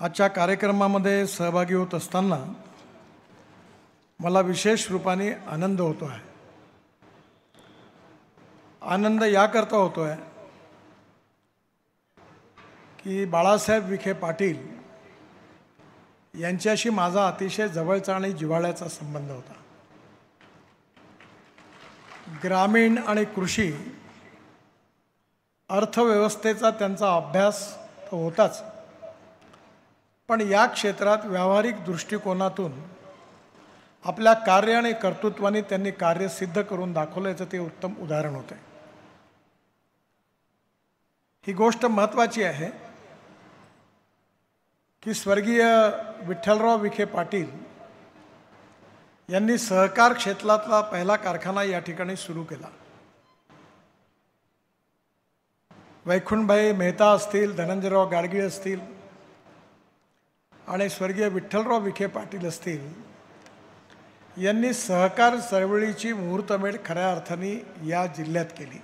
आजच्या कार्यक्रमामध्ये सहभागी होत असताना मला विशेष रूपाने आनंद होतो आहे। आनंद याकरता होतो आहे की बाळासाहेब विखे पाटील यांच्याशी माझा अतिशय जवळचा आणि जिव्हाळ्याचा संबंध होता। ग्रामीण आणि कृषी अर्थव्यवस्थेचा त्यांचा अभ्यास तर होताच, पण या क्षेत्रात व्यावहारिक दृष्टिकोनातून आपल्या कार्य आणि कर्तृत्वाने त्यांनी कार्य सिद्ध करून दाखवल्याचं ते उत्तम उदाहरण होते। ही गोष्ट महत्त्वाची आहे की स्वर्गीय विठ्ठलराव विखे पाटील यांनी सहकार क्षेत्रातला पहिला कारखाना या ठिकाणी सुरू केला। वैकुंठभाई मेहता असतील, धनंजयराव गाडगीळ असतील आणि स्वर्गीय विठ्ठलराव विखे पाटील असतील यांनी सहकार चळवळीची मुहूर्तमेढ खऱ्या अर्थाने या जिल्ह्यात केली।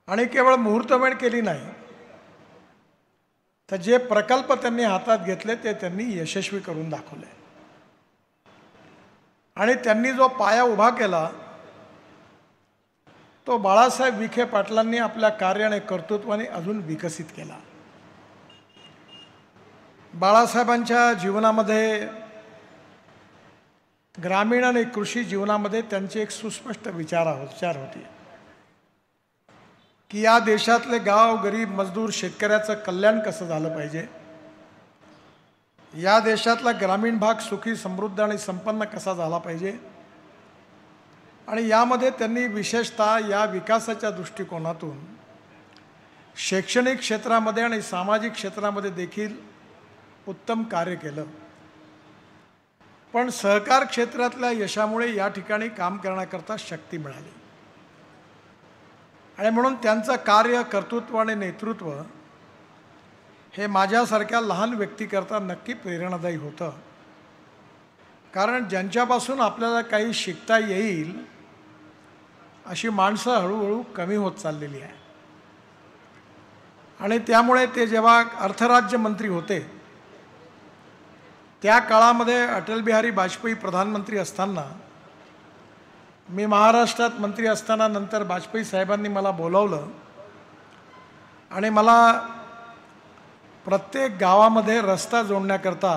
आणि केवळ मुहूर्तमेढ केली नाही, तर जे प्रकल्प त्यांनी हातात घेतले ते त्यांनी यशस्वी करून दाखवले। आणि त्यांनी जो पाया उभा केला तो बाळासाहेब विखे पाटलांनी आपल्या कार्य आणि कर्तृत्वाने अजून विकसित केला। बाळासाहेबांच्या जीवनामध्ये, ग्रामीण आणि कृषी जीवनामध्ये त्यांचे एक सुस्पष्ट विचार होते की या देशातले गाव, गरीब, मजदूर, शेतकऱ्याचं कल्याण कसं झालं पाहिजे, या देशातला ग्रामीण भाग सुखी, समृद्ध आणि संपन्न कसा झाला पाहिजे। आणि यामध्ये त्यांनी विशेषतः या विकासाच्या दृष्टिकोनातून शैक्षणिक क्षेत्रामध्ये आणि सामाजिक क्षेत्रामध्ये देखील उत्तम कार्य केलं। पण सहकार क्षेत्रातल्या यशामुळे या ठिकाणी काम करण्याकरता शक्ती मिळाली आणि म्हणून त्यांचं कार्य, कर्तृत्व आणि नेतृत्व हे माझ्यासारख्या लहान व्यक्तीकरता नक्की प्रेरणादायी होतं। कारण ज्यांच्यापासून आपल्याला काही शिकता येईल अशी माणसं हळूहळू कमी होत चाललेली आहे। आणि त्यामुळे ते जेव्हा अर्थराज्यमंत्री होते त्या काळामध्ये अटल बिहारी वाजपेयी प्रधानमंत्री असताना, मी महाराष्ट्रात मंत्री असताना नंतर वाजपेयी साहेबांनी मला बोलावलं आणि मला प्रत्येक गावामध्ये रस्ता जोडण्याकरता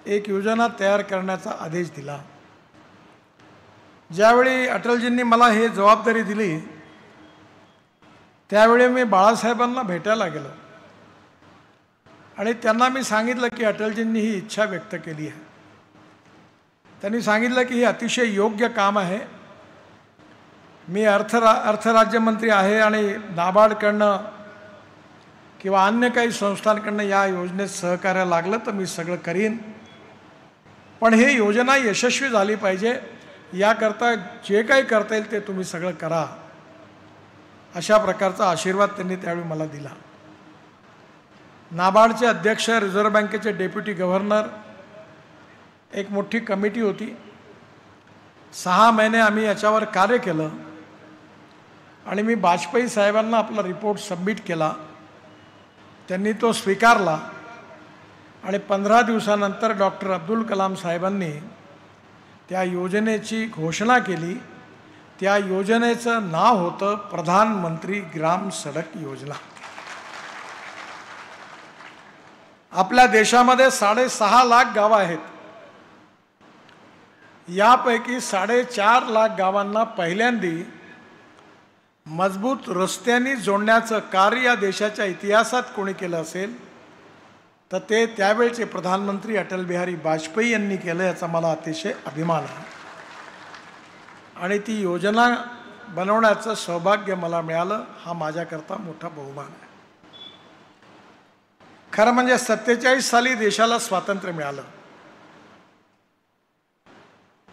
एक योजना तयार करण्याचा आदेश दिला। ज्यावेळी अटलजींनी मला हे जबाबदारी दिली त्यावेळी मी बाळासाहेबांना भेटायला गेलो आणि त्यांना मी सांगितलं की अटलजींनी ही इच्छा व्यक्त केली आहे। त्यांनी सांगितलं की हे अतिशय योग्य काम आहे। मी अर्थराज्यमंत्री आहे आणि नाबार्डकडनं किंवा अन्य काही संस्थांकडनं या योजनेत सहकार्य लागलं तर मी सगळं करीन, पण ही योजना यशस्वी झाली पाहिजे, याकरता जे काही करता येईल ते तुम्ही सगळं करा, अशा प्रकारचा आशीर्वाद त्यांनी त्यावेळी मला दिला। नाबार्डचे अध्यक्ष, रिझर्व्ह बँकेचे डेप्युटी गव्हर्नर, एक मोठी कमिटी होती। 6 महिने आम्ही याच्यावर कार्य केलं आणि मी वाजपेयी साहेबांना आपला रिपोर्ट सबमिट केला। त्यांनी तो स्वीकारला आणि 15 दिवसानंतर डॉक्टर अब्दुल कलाम साहेबांनी त्या योजनेची घोषणा केली। त्या योजनेचं नाव होतं प्रधानमंत्री ग्राम सडक योजना। आपल्या देशामध्ये 6.5 लाख गावं आहेत। यापैकी 4.5 लाख गावांना पहिल्यांदी मजबूत रस्त्यांनी जोडण्याचं कार्य या देशाच्या इतिहासात कोणी केलं असेल तर ते त्यावेळचे प्रधानमंत्री अटल बिहारी वाजपेयी यांनी केलं, याचा मला अतिशय अभिमान आहे। आणि ती योजना बनवण्याचं सौभाग्य मला मिळालं, हा माझ्याकरता मोठा बहुमान आहे। खरं म्हणजे 47 साली देशाला स्वातंत्र्य मिळालं।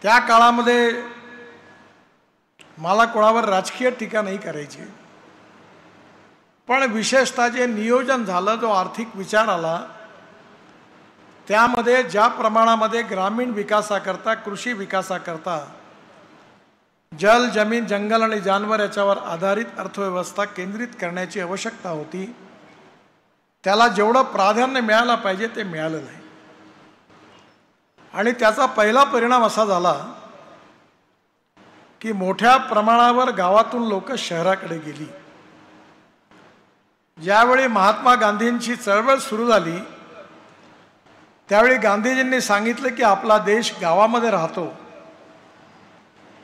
त्या काळामध्ये मला कोणावर राजकीय टीका नाही करायची, पण विशेषतः जे नियोजन झालं, जो आर्थिक विचार आला, त्यामध्ये ज्या प्रमाणामध्ये ग्रामीण विकासाकरता, कृषी विकासाकरता जल, जमीन, जंगल आणि जानवर याच्यावर आधारित अर्थव्यवस्था केंद्रित करण्याची आवश्यकता होती, त्याला जेवढं प्राधान्य मिळालं पाहिजे ते मिळालं नाही. आणि त्याचा पहिला परिणाम असा झाला की मोठ्या प्रमाणावर गावातून लोक शहराकडे गेली. ज्यावेळी महात्मा गांधींची चळवळ सुरू झाली त्यावेळी गांधीजींनी सांगितलं की आपला देश गावामध्ये राहतो,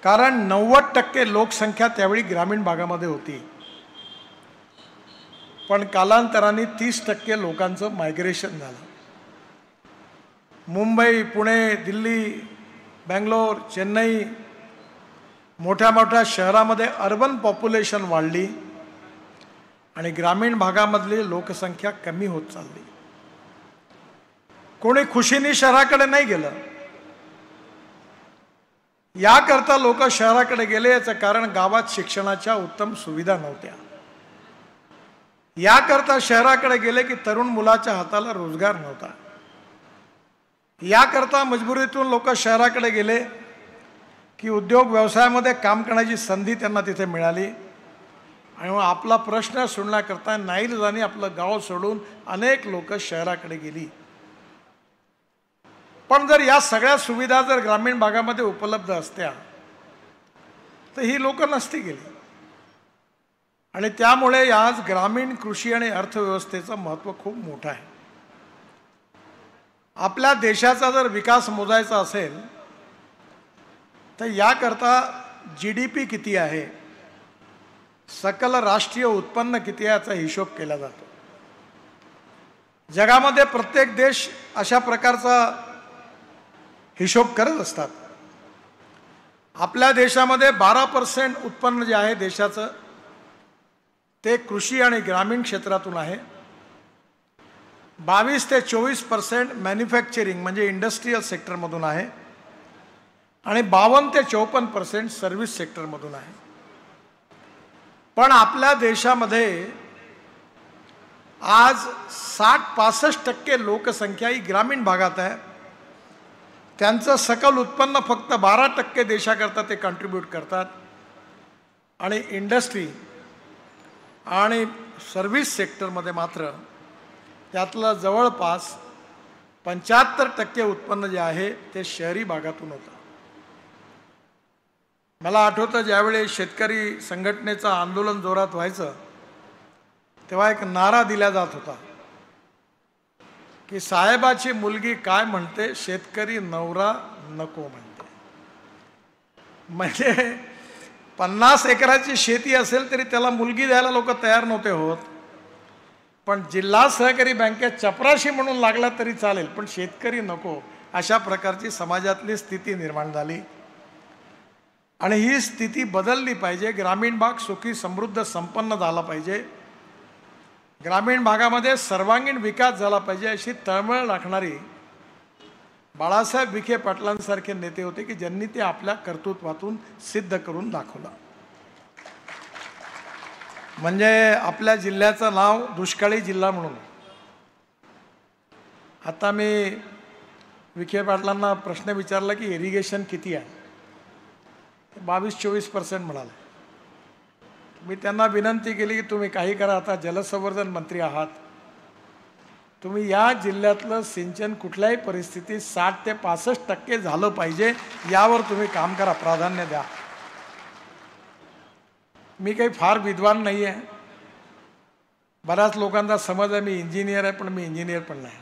कारण 90% लोकसंख्या त्यावेळी ग्रामीण भागामध्ये होती. पण कालांतराने 30% लोकांचं मायग्रेशन झालं. मुंबई, पुणे, दिल्ली, बेंगलोर, चेन्नई, मोठ्या मोठ्या शहरामध्ये अर्बन पॉप्युलेशन वाढली आणि ग्रामीण भागामधली लोकसंख्या कमी होत चालली. कोणी खुशीने शहराकडे नाही गेलं. याकरता लोक शहराकडे गेले. याचं कारण गावात शिक्षणाच्या उत्तम सुविधा नव्हत्या. याकरता शहराकडे गेले की तरुण मुलाच्या हाताला रोजगार नव्हता. याकरता मजबुरीतून लोक शहराकडे गेले की उद्योग व्यवसायामध्ये काम करण्याची संधी त्यांना तिथे मिळाली. आणि मग आपला प्रश्न सोडण्याकरता नाईलाजाने आपलं गाव सोडून अनेक लोक शहराकडे गेली. पण जर या सगळ्या सुविधा जर ग्रामीण भागामध्ये उपलब्ध असत्या तर ही लोक नसती गेली. आणि त्यामुळे आज ग्रामीण कृषी आणि अर्थव्यवस्थेचं महत्त्व खूप मोठं आहे. आपल्या देशाचा जर विकास मोजायचा असेल तर याकरता GDP किती आहे, सकल राष्ट्रीय उत्पन्न किती आहे याचा हिशोब केला जातो. जगामध्ये प्रत्येक देश अशा प्रकारचा हिशोब करत असतात. आपल्या देशामध्ये 12% उत्पन्न जे आहे देशाचं ते कृषी आणि ग्रामीण क्षेत्रातून आहे. 22 ते 24% मॅन्युफॅक्चरिंग म्हणजे इंडस्ट्रीयल सेक्टरमधून आहे आणि 52 ते 54% सर्व्हिस सेक्टरमधून आहे. पण आपल्या देशामध्ये आज 60-65% लोकसंख्या ही ग्रामीण भागात आहे. त्यांचं सकल उत्पन्न फक्त 12% देशाकरता ते कॉन्ट्रीब्यूट करतात. आणि इंडस्ट्री आणि सर्व्हिस सेक्टरमध्ये मात्र त्यातलं जवळपास 75% उत्पन्न जे आहे ते शहरी भागातून होतं. मला आठवतं ज्यावेळी शेतकरी संघटनेचं आंदोलन जोरात व्हायचं तेव्हा एक नारा दिला जात होता की साहेबाची मुलगी काय म्हणते, शेतकरी नवरा नको म्हणते. म्हणजे 50 एकराची शेती असेल तरी त्याला मुलगी द्यायला लोक तयार नव्हते होत. पण जिल्हा सहकारी बँकेत चपराशी म्हणून लागला तरी चालेल पण शेतकरी नको, अशा प्रकारची समाजातली स्थिती निर्माण झाली. आणि ही स्थिती बदलली पाहिजे. ग्रामीण भाग सुखी समृद्ध संपन्न झाला पाहिजे. ग्रामीण भागामध्ये सर्वांगीण विकास झाला पाहिजे अशी तळमळ राखणारी बाळासाहेब विखे पाटलांसारखे नेते होते की ज्यांनी ते आपल्या कर्तृत्वातून सिद्ध करून दाखवलं. म्हणजे आपल्या जिल्ह्याचं नाव दुष्काळी जिल्हा म्हणून. आता मी विखे पाटलांना प्रश्न विचारला की इरिगेशन किती आहे, 22-24% म्हणाले. मी त्यांना विनंती केली की तुम्ही काही करा, आता जलसंवर्धन मंत्री आहात, तुम्ही या जिल्ह्यातलं सिंचन कुठल्याही परिस्थितीत 60 ते 65% झालं पाहिजे यावर तुम्ही काम करा, प्राधान्य द्या. मी काही फार विद्वान नाही आहे. बऱ्याच लोकांचा समज आहे मी इंजिनियर आहे, पण मी इंजिनियर पण नाही.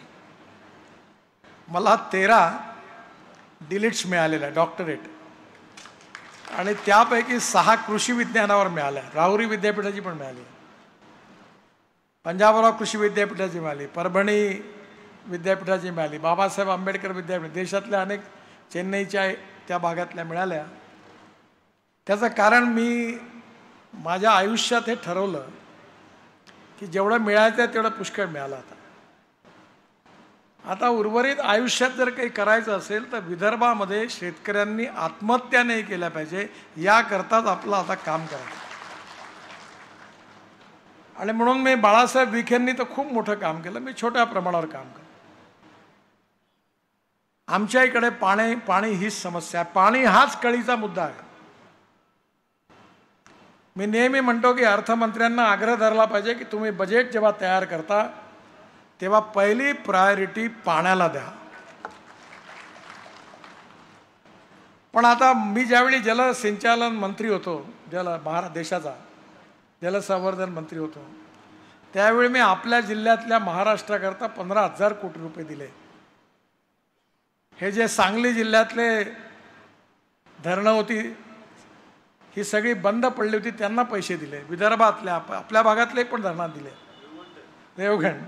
मला 13 डिलिट्स मिळालेल्या डॉक्टरेट आणि त्यापैकी 6 कृषी विज्ञानावर मिळाल्या. राहुरी विद्यापीठाची पण मिळाली, पंजाबराव कृषी विद्यापीठाची मिळाली, परभणी विद्यापीठाची मिळाली, बाबासाहेब आंबेडकर विद्यापीठ, देशातल्या अनेक चेन्नईच्या त्या भागातल्या मिळाल्या. त्याचं कारण मी माझ्या आयुष्यात हे ठरवलं की जेवढं मिळायचं तेवढं पुष्कळ मिळालं. आता उर्वरित आयुष्यात जर काही करायचं असेल तर विदर्भामध्ये शेतकऱ्यांनी आत्महत्या नाही केल्या पाहिजे याकरताच आपलं आता काम करायचं. आणि म्हणून मी बाळासाहेब विखेंनी तर खूप मोठं काम केलं, मी छोट्या प्रमाणावर काम केलं. आमच्या इकडे पाणी हीच समस्या आहे. पाणी हाच कळीचा मुद्दा आहे. मी नेहमी म्हणतो की अर्थमंत्र्यांना आग्रह धरला पाहिजे की तुम्ही बजेट जेव्हा तयार करता तेव्हा पहिली प्रायोरिटी पाण्याला द्या. पण आता मी ज्यावेळी जलसिंचन मंत्री होतो, देशाचा जलसंवर्धन मंत्री होतो, त्यावेळी मी आपल्या जिल्ह्यातल्या महाराष्ट्राकरता 15,000 कोटी रुपये दिले. हे जे सांगली जिल्ह्यातले धरणं होती ही सगळी बंद पडली होती, त्यांना पैसे दिले. विदर्भातल्या आपल्या भागातले पण धरणात दिले. देवगण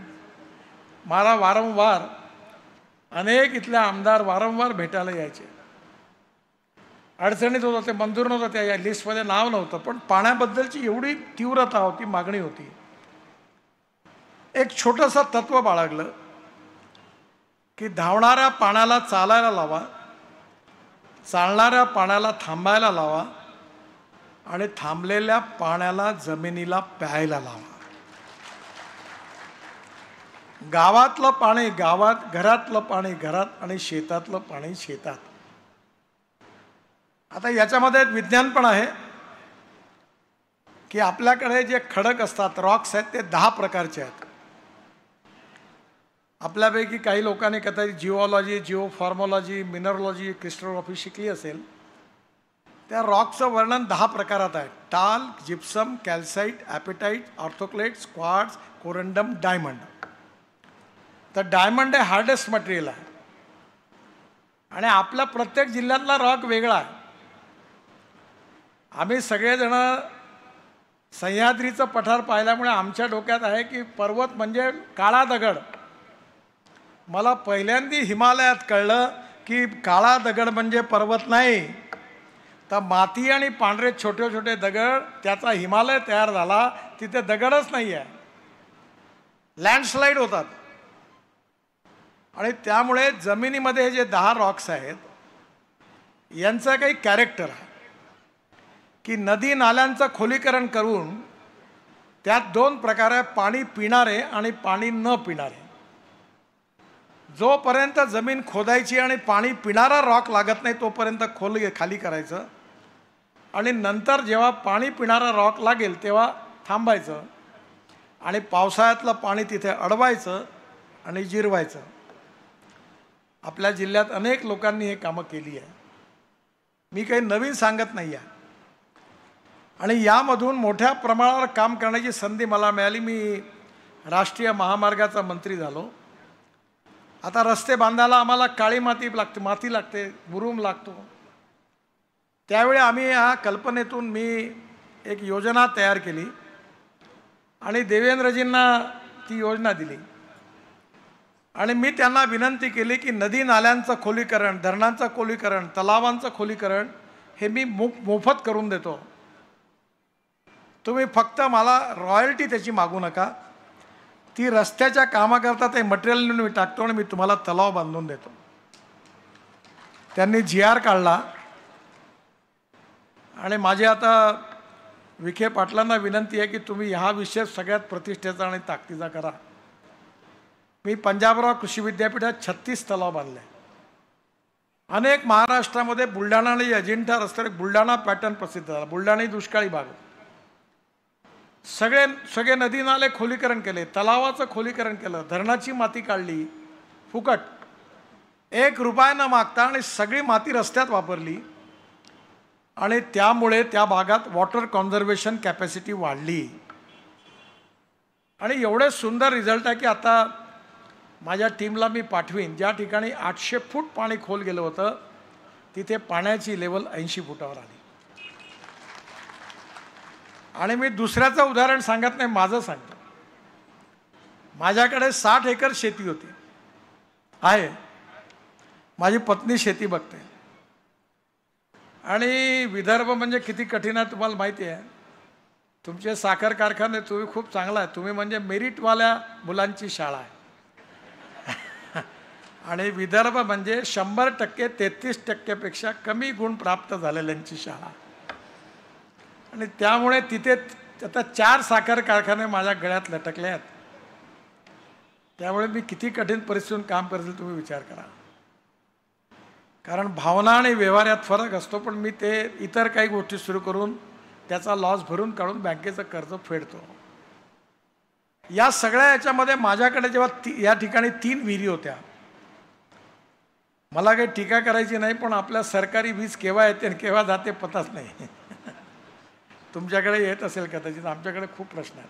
मला वारंवार अनेक इथले आमदार वारंवार भेटायला यायचे. अडचणीत होतं, ते मंजूर नव्हतं, त्या या लिस्टमध्ये नाव नव्हतं, पण पाण्याबद्दलची एवढी तीव्रता होती, मागणी होती. एक छोटंसं तत्व बाळगलं की धावणाऱ्या पाण्याला चालायला लावा, चालणाऱ्या पाण्याला थांबायला लावा आणि थांबलेल्या पाण्याला जमिनीला प्यायला लावा. गावातलं पाणी गावात, घरातलं पाणी घरात आणि शेतातलं पाणी शेतात. आता याच्यामध्ये एक विज्ञान पण आहे की आपल्याकडे जे खडक असतात, रॉक्स आहेत, ते 10 प्रकारचे आहेत. आपल्यापैकी काही लोकांनी कदाचित जिओलॉजी, जिओफॉर्मॉलॉजी, मिनरॉलॉजी, क्रिस्टोग्राफी शिकली असेल. त्या रॉकचं वर्णन 10 प्रकारात आहे. Talc, gypsum, calcite, apatite, orthoclase, quartz, corundum, diamond. तर डायमंड हे हार्डेस्ट मटेरियल आहे आणि आपल्या प्रत्येक जिल्ह्यातला रॉक वेगळा आहे. आम्ही सगळेजण सह्याद्रीचं पठार पाहिल्यामुळे आमच्या डोक्यात आहे की पर्वत म्हणजे काळा दगड. मला पहिल्यांदा हिमालयात कळलं की काळा दगड म्हणजे पर्वत नाही, तर माती आणि पांढरे छोटे छोटे दगड, त्याचा हिमालय तयार झाला. तिथे दगडच नाही आहे, लँडस्लाईड होतात. आणि त्यामुळे जमिनीमध्ये हे जे 10 रॉक्स आहेत यांचं काही कॅरेक्टर आहे की नदी नाल्यांचं खोलीकरण करून त्यात 2 प्रकार आहे, पाणी पिणारे आणि पाणी न पिणारे. जोपर्यंत जमीन खोदायची आणि पाणी पिणारा रॉक लागत नाही तोपर्यंत खाली करायचं आणि नंतर जेव्हा पाणी पिणारा रॉक लागेल तेव्हा थांबायचं आणि पावसाळ्यातलं पाणी तिथे अडवायचं आणि जिरवायचं. आपल्या जिल्ह्यात अनेक लोकांनी हे कामं केली आहे. मी काही नवीन सांगत नाही आहे. आणि यामधून मोठ्या प्रमाणावर काम करण्याची संधी मला मिळाली. मी राष्ट्रीय महामार्गाचा मंत्री झालो. आता रस्ते बांधायला आम्हाला काळी माती लागते, मुरुम लागतो. त्यावेळी आम्ही ह्या कल्पनेतून मी एक योजना तयार केली आणि देवेंद्रजींना ती योजना दिली. आणि मी त्यांना विनंती केली की नदी नाल्यांचं खोलीकरण, धरणांचं खोलीकरण, तलावांचं खोलीकरण हे मी मोफत करून देतो. तुम्ही फक्त मला रॉयल्टी त्याची मागू नका. ती रस्त्याच्या कामाकरता ते मटेरियल मी टाकतो आणि मी तुम्हाला तलाव बांधून देतो. त्यांनी GR काढला आणि माझी आता विखे पाटलांना विनंती आहे की तुम्ही हा विषय सगळ्यात प्रतिष्ठेचा आणि ताकदीचा करा. मी पंजाबराव कृषी विद्यापीठात 36 तलाव बांधले. अनेक महाराष्ट्रामध्ये बुलढाणा आणि अजिंठा रस्त्यावर बुलढाणा पॅटर्न प्रसिद्ध झाला. बुलढाणा ही दुष्काळी भाग. सगळे नदी नाले खोलीकरण केले, तलावाचं खोलीकरण केलं, धरणाची माती काढली फुकट, 1 रुपया न मागता, आणि सगळी माती रस्त्यात वापरली. आणि त्यामुळे त्या भागात वॉटर कॉन्झर्वेशन कॅपॅसिटी वाढली. आणि एवढे सुंदर रिझल्ट आहे की आता माझ्या टीमला मी पाठवीन. ज्या ठिकाणी 800 फूट पाणी खोल गेलं होतं तिथे पाण्याची लेवल 80 फुटावर आली. आणि मी दुसऱ्याचं उदाहरण सांगत नाही, माझं सांगतो. माझ्याकडे 60 एकर शेती होती आहे. माझी पत्नी शेती बघते. आणि विदर्भ म्हणजे किती कठीण आहे तुम्हाला माहिती आहे. तुमचे साखर कारखाने तुम्ही खूप चांगला आहे, तुम्ही म्हणजे मेरिटवाल्या मुलांची शाळा आहे. आणि विदर्भ म्हणजे 100% 33% कमी गुण प्राप्त झालेल्यांची शाळा. आणि त्यामुळे तिथे आता 4 साखर कारखाने माझ्या गळ्यात लटकले आहेत. त्यामुळे मी किती कठीण परिस्थितीतून काम करतील तुम्ही विचार करा. कारण भावना आणि व्यवहार यात फरक असतो. पण मी ते इतर काही गोष्टी सुरू करून त्याचा लॉस भरून काढून बँकेचं कर्ज फेडतो. या सगळ्या याच्यामध्ये माझ्याकडे जेव्हा या ठिकाणी 3 विहिरी होत्या, मला काही टीका करायची नाही, पण आपल्या सरकारी वीज केव्हा येते आणि केव्हा जाते पताच नाही. तुमच्याकडे येत असेल कदाचित, आमच्याकडे खूप प्रश्न आहेत.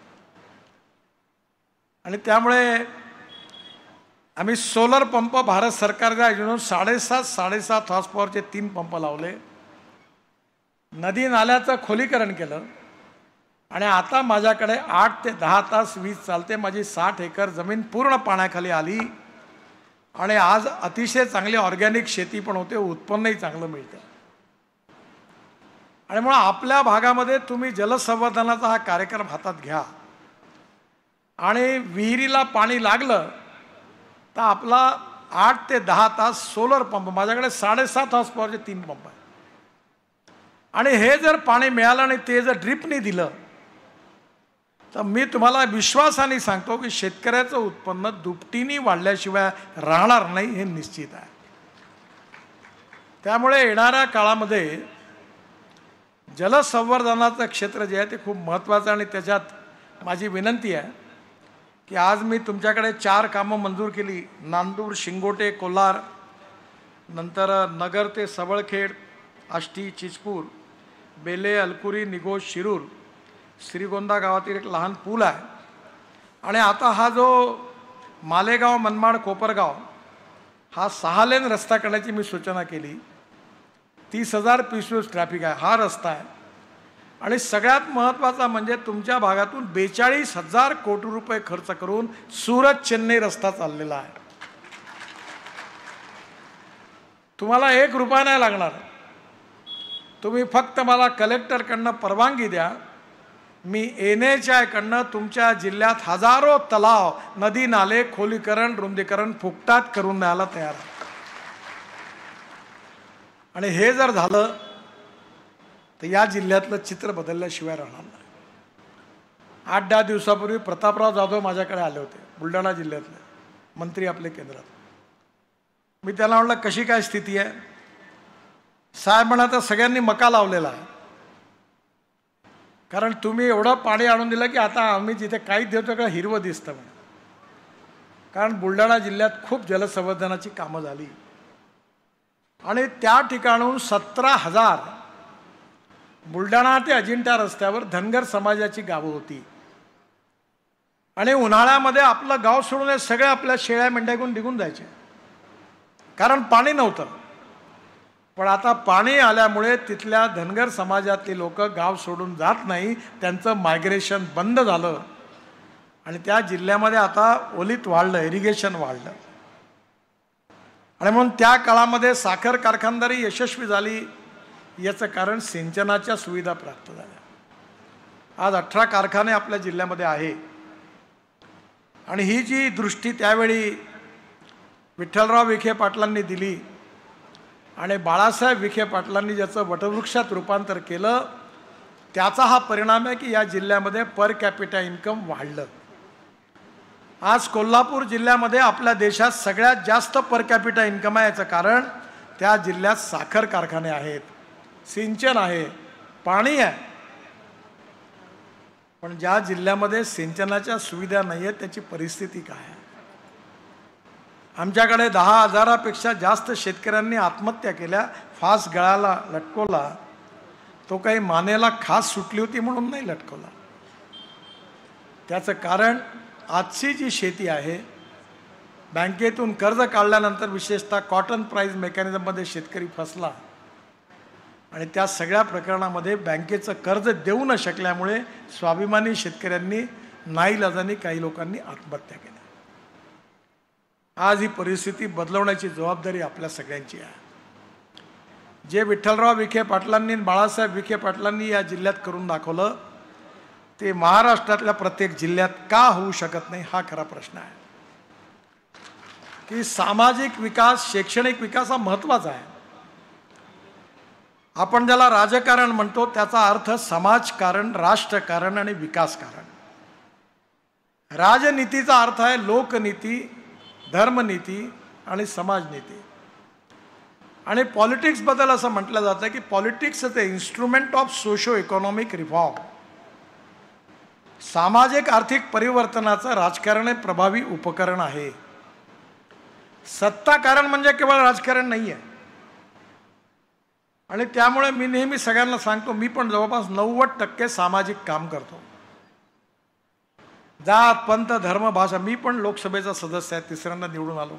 आणि त्यामुळे आम्ही सोलर पंप भारत सरकारच्या योजनेतून 7.5 हॉर्स पॉवरचे 3 पंप लावले, नदी नाल्याचं खोलीकरण केलं आणि आता माझ्याकडे 8 ते 10 तास वीज चालते. माझी 60 एकर जमीन पूर्ण पाण्याखाली आली आणि आज अतिशय चांगली ऑर्गॅनिक शेती पण होते, उत्पन्नही चांगलं मिळतं. आणि म्हणून आपल्या भागामध्ये तुम्ही जलसंवर्धनाचा हा कार्यक्रम हातात घ्या आणि विहिरीला पाणी लागलं तर आपला 8 ते 10 तास सोलर पंप, माझ्याकडे 7.5 हॉर्स पॉवरचे 3 पंप आहेत. आणि हे जर पाणी मिळालं आणि ते जर ड्रिपने दिलं तर मी तुम्हाला विश्वासाने सांगतो की शेतकऱ्याचं उत्पन्न दुपटीने वाढल्याशिवाय राहणार नाही, हे निश्चित आहे. त्यामुळे येणाऱ्या काळामध्ये जलसंवर्धनाचं क्षेत्र जे आहे ते खूप महत्त्वाचं आहे. आणि त्याच्यात माझी विनंती आहे की आज मी तुमच्याकडे 4 कामं मंजूर केली. नांदूर, शिंगोटे, कोलार, नंतर नगर ते सबळखेड, आष्टी, चिचपूर, बेले, अलकुरी, निगोज, शिरूर, श्रीगोंदा गावातील एक लहान पूल आहे. आणि आता हा जो मालेगाव, मनमाड, कोपरगाव हा 6 लेन रस्ता करण्याची मी सूचना केली. 30,000 PCOs ट्रॅफिक आहे हा रस्ता आहे. आणि सगळ्यात महत्त्वाचा म्हणजे तुमच्या भागातून 42,000 कोटी रुपये खर्च करून सुरत चेन्नई रस्ता चाललेला आहे. तुम्हाला 1 रुपया नाही लागणार. तुम्ही फक्त मला कलेक्टरकडनं परवानगी द्या, मी NHAI कडनं तुमच्या जिल्ह्यात हजारो तलाव, नदी नाले खोलीकरण, रुंदीकरण फुकटात करून द्यायला तयार आहे. आणि हे जर झालं तर या जिल्ह्यातलं चित्र बदलल्याशिवाय राहणार नाही. 8-10 दिवसापूर्वी प्रतापराव जाधव माझ्याकडे आले होते, बुलढाणा जिल्ह्यातले मंत्री आपले केंद्रात. मी त्याला म्हटलं कशी काय स्थिती आहे. साहेब म्हणा सगळ्यांनी मका लावलेला आहे, कारण तुम्ही एवढं पाणी आणून दिलं की आता आम्ही जिथे काहीच देतो का हिरवं दिसतं म्हणे. कारण बुलढाणा जिल्ह्यात खूप जलसंवर्धनाची कामं झाली आणि त्या ठिकाणून 17,000 बुलढाणा ते अजिंठा रस्त्यावर धनगर समाजाची गावं होती. आणि उन्हाळ्यामध्ये आपलं गाव सोडून हे सगळे आपल्या शेळ्या मेंढ्या घेऊन निघून जायचे, कारण पाणी नव्हतं. पण आता पाणी आल्यामुळे तिथल्या धनगर समाजातली लोक गाव सोडून जात नाही, त्यांचं मायग्रेशन बंद झालं आणि त्या जिल्ह्यामध्ये आता ओलीत वाढलं, इरिगेशन वाढलं. आणि म्हणून त्या काळामध्ये साखर कारखानदारी यशस्वी झाली. याचं कारण सिंचनाच्या सुविधा प्राप्त झाल्या. आज 18 कारखाने आपल्या जिल्ह्यामध्ये आहे. आणि ही जी दृष्टी त्यावेळी विठ्ठलराव विखे पाटलांनी दिली आणि बाळासाहेब विखे पाटलांनी ज्याचं वटवृक्षात रूपांतर केलं, त्याचा हा परिणाम आहे की या जिल्ह्यामध्ये पर कॅपिटा इन्कम वाढलं. आज कोल्हापूर जिल्ह्यामध्ये आपल्या देशात सगळ्यात जास्त पर कॅपिटा इन्कम आहे. याचं कारण त्या जिल्ह्यात साखर कारखाने आहेत, सिंचन आहे, पाणी आहे. पण ज्या जिल्ह्यामध्ये सिंचनाच्या सुविधा नाही आहेत त्याची परिस्थिती काय आहे. आमच्याकडे 10,000पेक्षा जास्त शेतकऱ्यांनी आत्महत्या केल्या. फास गळाला लटकवला, तो काही मानेला खास सुटली होती म्हणून नाही लटकवला. त्याचं कारण आजची जी शेती आहे, बँकेतून कर्ज काढल्यानंतर विशेषतः कॉटन प्राईज मेकॅनिझममध्ये शेतकरी फसला आणि त्या सगळ्या प्रकरणामध्ये बँकेचं कर्ज देऊ न शकल्यामुळे स्वाभिमानी शेतकऱ्यांनी नाईलाजाने काही लोकांनी आत्महत्या केल्या. आज ही परिस्थिती बदलवण्याची जबाबदारी आपल्या सगळ्यांची आहे. जे विठ्ठलराव विखे पाटलांनी, बाळासाहेब विखे पाटलांनी या जिल्ह्यात करून दाखवलं ते महाराष्ट्रातल्या प्रत्येक जिल्ह्यात का होऊ शकत नाही, हा खरा प्रश्न आहे. की सामाजिक विकास, शैक्षणिक विकास हा महत्त्वाचा आहे. आपण ज्याला राजकारण म्हणतो त्याचा अर्थ समाजकारण, राष्ट्रकारण आणि विकासकारण. राजनीतीचा अर्थ आहे लोकनीती, धर्मनीती आणि समाजनीती. आणि पॉलिटिक्सबद्दल असं म्हटलं जातं की politics is the instrument of socio economic reform. सामाजिक आर्थिक परिवर्तनाचं राजकारण हे प्रभावी उपकरण आहे. सत्ताकारण म्हणजे केवळ राजकारण नाही आहे. आणि त्यामुळे मी नेहमी सगळ्यांना सांगतो, मी पण जवळपास 90% सामाजिक काम करतो. जात पंथ धर्म भाषा. मी पण लोकसभेचा सदस्य आहे, तिसऱ्यांदा निवडून आलो.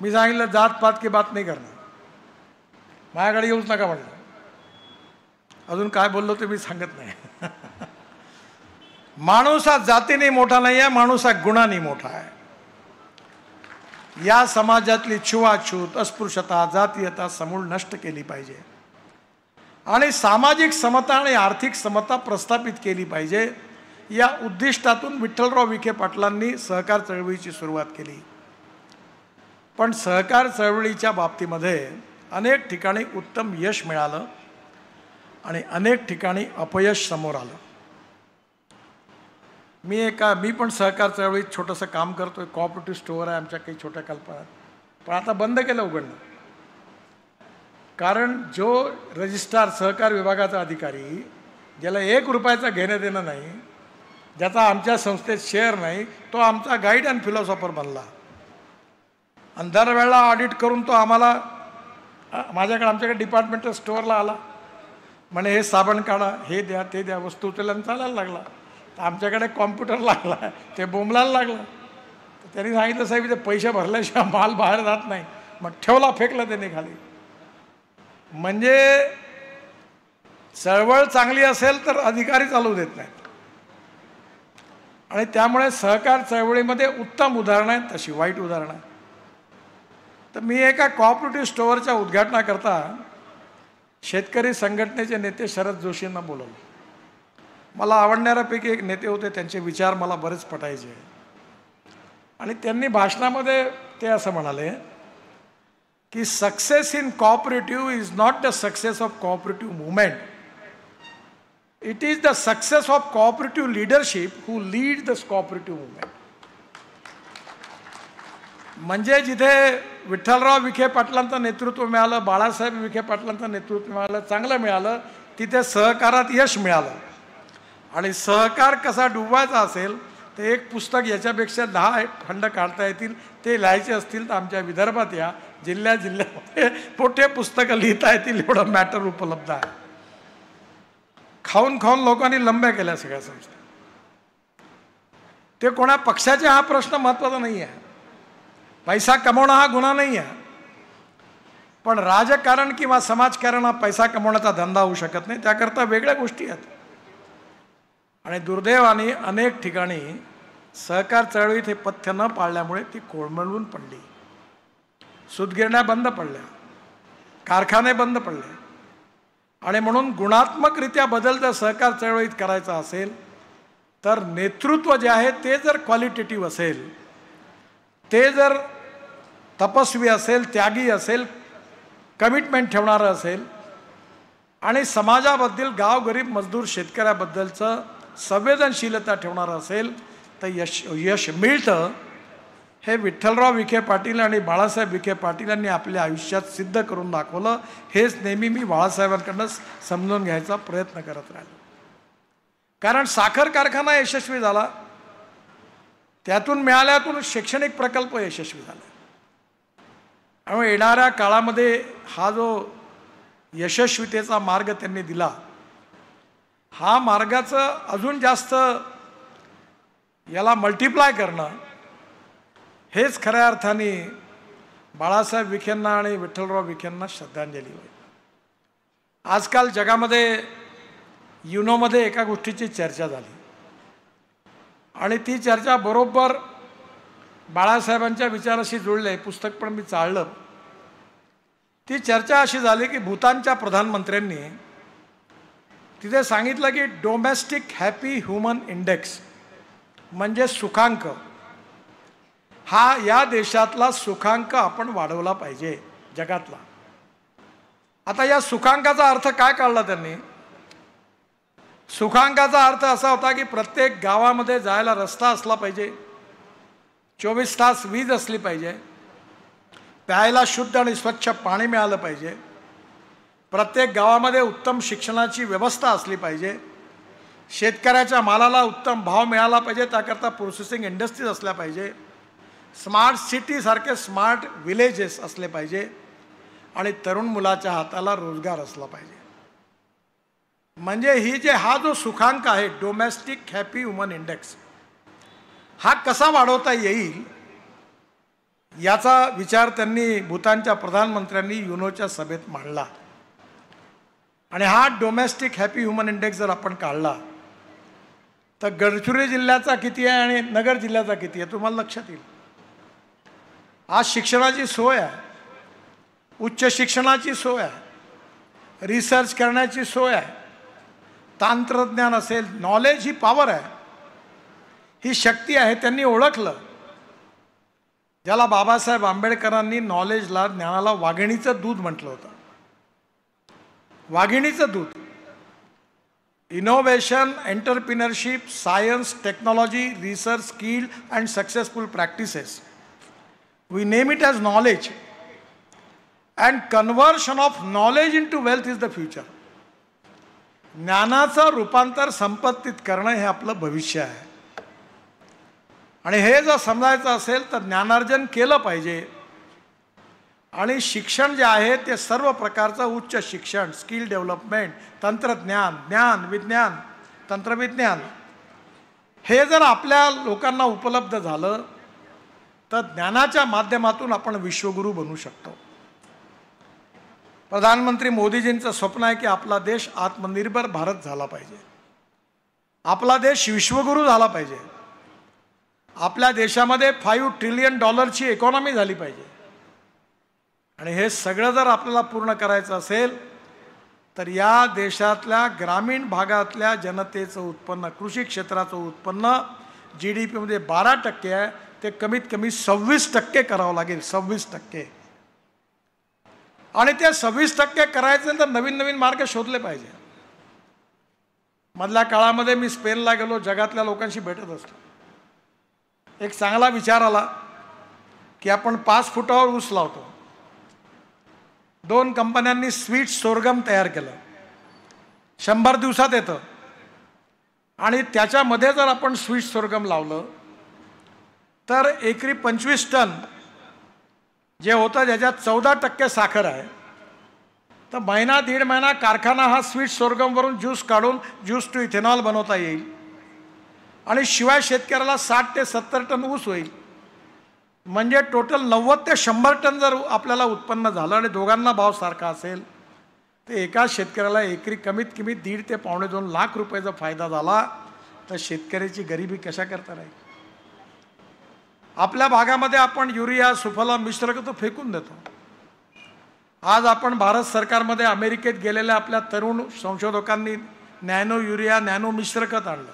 मी सांगितलं जात पात की बात नाही करणार, माझ्याकडे येऊच नका म्हणलं. अजून काय बोललो ते मी सांगत नाही. माणूस हा जातीने मोठा नाही आहे, माणूस हा गुणाने मोठा आहे. या समाजातली छुवाछूत, अस्पृश्यता, जातीयता समूळ नष्ट केली पाहिजे आणि सामाजिक समता आणि आर्थिक समता प्रस्थापित केली पाहिजे. या उद्दिष्टातून विठ्ठलराव विखे पाटलांनी सहकार चळवळीची सुरुवात केली. पण सहकार चळवळीच्या बाबतीमध्ये अनेक ठिकाणी उत्तम यश मिळालं आणि अनेक ठिकाणी अपयश समोर आलं. मी पण सहकार चळवळीत छोटंसं काम करतोय. कोऑपरेटिव्ह स्टोअर आहे आमच्या काही छोट्या कल्पनात, पण आता बंद केलं उघडणं. कारण जो रजिस्ट्रार सहकार विभागाचा अधिकारी, ज्याला 1 रुपयाचा घेणं देणं नाही, ज्याचा आमच्या संस्थेत शेअर नाही, तो आमचा गाईड अँड फिलॉसॉफर बनला. आणि दरवेळेला ऑडिट करून तो आम्हाला आमच्याकडे डिपार्टमेंटल स्टोअरला आला, म्हणे हे साबण काढा, हे द्या, ते द्या. वस्तू उचलायला चालायला लागला. तर आमच्याकडे कॉम्प्युटर लागला, ते बोंबलायला लागलं. तर त्यांनी सांगितलं, साहेब ते पैसे भरल्याशिवाय माल बाहेर जात नाही. मग ठेवला, फेकला त्याने खाली. म्हणजे चळवळ चांगली असेल तर अधिकारी चालू देत नाहीत. आणि त्यामुळे सहकार चळवळीमध्ये उत्तम उदाहरणं आहेत, तशी वाईट उदाहरणं आहेत. तर मी एका कोऑपरेटिव्ह स्टोअरच्या उद्घाटनाकरता शेतकरी संघटनेचे नेते शरद जोशींना बोलवलं. मला आवडणाऱ्यापैकी एक नेते होते, त्यांचे विचार मला बरेच पटायचे. आणि त्यांनी भाषणामध्ये ते असं म्हणाले की success in cooperative is not the success of cooperative movement, it is the success of cooperative leadership who lead the cooperative movement. म्हणजे जिथे विठ्ठलराव विखे पाटलांचं नेतृत्व मिळालं, बाळासाहेब विखे पाटलांचं नेतृत्व मिळालं, चांगलं मिळालं, तिथे सहकारात यश मिळालं. आणि सहकार कसा डुबवायचा असेल तर एक पुस्तक याच्यापेक्षा 10 खंड काढता येतील. ते लिहायचे असतील तर आमच्या विदर्भात या, जिल्ह्यामध्ये मोठे पुस्तकं लिहिता येतील एवढं मॅटर उपलब्ध आहे. खाऊन खाऊन लोकांनी लंब्या केल्या सगळ्या संस्था. ते कोणा पक्षाचा हा प्रश्न महत्त्वाचा नाही आहे. पैसा कमवणं हा गुन्हा नाही आहे, पण राजकारण किंवा समाजकारण हा पैसा कमवण्याचा धंदा होऊ शकत नाही. त्याकरता वेगळ्या गोष्टी आहेत. आणि दुर्दैवाने अनेक ठिकाणी सहकार चळवळीत हे पथ्य न पाळल्यामुळे ती कोळमळून पडली. सूतगिरण्या बंद पडल्या, कारखाने बंद पडले. आणि म्हणून गुणात्मकरित्या बदल जर सहकार चळवळीत करायचा असेल तर नेतृत्व जे आहे ते जर क्वालिटेटिव्ह असेल, ते जर तपस्वी असेल, त्यागी असेल, कमिटमेंट ठेवणारं असेल आणि समाजाबद्दल, गावगरीब मजदूर शेतकऱ्याबद्दलचं संवेदनशीलता ठेवणारं असेल तर यश मिळतं. हे विठ्ठलराव विखे पाटील आणि बाळासाहेब विखे पाटील यांनी आपल्या आयुष्यात सिद्ध करून दाखवलं. हेच नेहमी मी बाळासाहेबांकडनं समजून घ्यायचा प्रयत्न करत राहिलो. कारण साखर कारखाना यशस्वी झाला, त्यातून मिळाल्यातून शैक्षणिक प्रकल्प यशस्वी झाला. त्यामुळे येणाऱ्या काळामध्ये हा जो यशस्वीतेचा मार्ग त्यांनी दिला, हा मार्गाचं अजून जास्त याला मल्टिप्लाय करणं हेच खऱ्या अर्थाने बाळासाहेब विखेंना आणि विठ्ठलराव विखेंना श्रद्धांजली होईल. आजकाल जगामध्ये युनोमध्ये एका गोष्टीची चर्चा झाली आणि ती चर्चा बरोबर बाळासाहेबांच्या विचाराशी जुळले. आहे पुस्तक पण मी चाळलं. ती चर्चा अशी झाली की भूतानच्या प्रधानमंत्र्यांनी तिथे सांगितलं की डोमेस्टिक हॅपी ह्युमन इंडेक्स म्हणजे सुखांक, हा या देशातला सुखांक आपण वाढवला पाहिजे जगातला. आता या सुखांकाचा अर्थ काय काढला त्यांनी? सुखांकाचा अर्थ असा होता की प्रत्येक गावामध्ये जायला रस्ता असला पाहिजे, 24 तास वीज असली पाहिजे, प्यायला शुद्ध आणि स्वच्छ पाणी मिळालं पाहिजे, प्रत्येक गावामध्ये उत्तम शिक्षणाची व्यवस्था असली पाहिजे, शेतकऱ्याच्या मालाला उत्तम भाव मिळाला पाहिजे, त्याकरता प्रोसेसिंग इंडस्ट्रीज असल्या पाहिजे, स्मार्ट सिटीसारखे स्मार्ट विलेजेस असले पाहिजे आणि तरुण मुलाच्या हाताला रोजगार असला पाहिजे. म्हणजे हा जो सुखांक आहे डोमेस्टिक हॅपी वुमन इंडेक्स, हा कसा वाढवता येईल याचा विचार त्यांनी भूतानच्या प्रधानमंत्र्यांनी युनोच्या सभेत मांडला. आणि हा डोमेस्टिक हॅपी ह्युमन इंडेक्स जर आपण काढला तर गडचिरोली जिल्ह्याचा किती आहे आणि नगर जिल्ह्याचा किती आहे तुम्हाला लक्षात येईल. आज शिक्षणाची सोय आहे, उच्च शिक्षणाची सोय आहे, रिसर्च करण्याची सोय आहे, तंत्रज्ञान असेल, नॉलेज ही पॉवर आहे, ही शक्ती आहे. त्यांनी ओळखलं ज्याला बाबासाहेब आंबेडकरांनी नॉलेजला, ज्ञानाला वाघिणीचं दूध म्हटलं होतं. वाघिणीचं दूध. Innovation, entrepreneurship, science, technology, research, skill and successful practices, we name it as knowledge and conversion of knowledge into wealth is the future. ज्ञानाचं रूपांतर संपत्तीत करणं हे आपलं भविष्य आहे. आणि हे जर समजायचं असेल तर ज्ञानार्जन केलं पाहिजे. आणि शिक्षण जे आहे ते सर्व प्रकारचं उच्च शिक्षण, स्किल डेव्हलपमेंट, तंत्रज्ञान, ज्ञान, विज्ञान, तंत्रविज्ञान हे जर आपल्या लोकांना उपलब्ध झालं तर ज्ञानाच्या माध्यमातून आपण विश्वगुरू बनू शकतो. प्रधानमंत्री मोदीजींचं स्वप्न आहे की आपला देश आत्मनिर्भर भारत झाला पाहिजे, आपला देश विश्वगुरू झाला पाहिजे, आपल्या देशामध्ये $5 ट्रिलियन इकॉनॉमी झाली पाहिजे. आणि हे सगळं जर आपल्याला पूर्ण करायचं असेल तर या देशातल्या ग्रामीण भागातल्या जनतेचं उत्पन्न, कृषी क्षेत्राचं उत्पन्न GDP मध्ये 12% आहे, ते कमीत कमी 26% करावं लागेल. 26%. आणि ते 26% करायचं तर नवीन नवीन मार्ग शोधले पाहिजे. मधल्या काळामध्ये मी स्पेनला गेलो, जगातल्या लोकांशी भेटत असतो. एक चांगला विचार आला की आपण 5 फुटावर ऊस लावतो. 2 कंपन्यांनी स्वीट सोरगम तयार केलं, 100 दिवसात येतं. आणि त्याच्यामध्ये जर आपण स्वीट सोरगम लावलं तर एकरी 25 टन जे होतं, ज्याच्यात 14% साखर आहे, तर महिना दीड महिना कारखाना हा स्वीट सोरगमवरून ज्यूस काढून ज्यूस टू इथेनॉल बनवता येईल. आणि शिवाय शेतकऱ्याला 60 ते 70 टन ऊस होईल. म्हणजे टोटल 90 ते 100 टन जर आपल्याला उत्पन्न झालं आणि दोघांना भाव सारखा असेल तर एका शेतकऱ्याला एकरी कमीत कमी 1.5 ते $2.5 लाख रुपयाचा फायदा झाला तर शेतकऱ्याची गरिबी कशा करता राहील. आपल्या भागामध्ये आपण युरिया, सुफला, मिश्र खत फेकून देतो. आज आपण भारत सरकारमध्ये अमेरिकेत गेलेल्या आपल्या तरुण संशोधकांनी नॅनो युरिया, नॅनो मिश्र खत आणलं.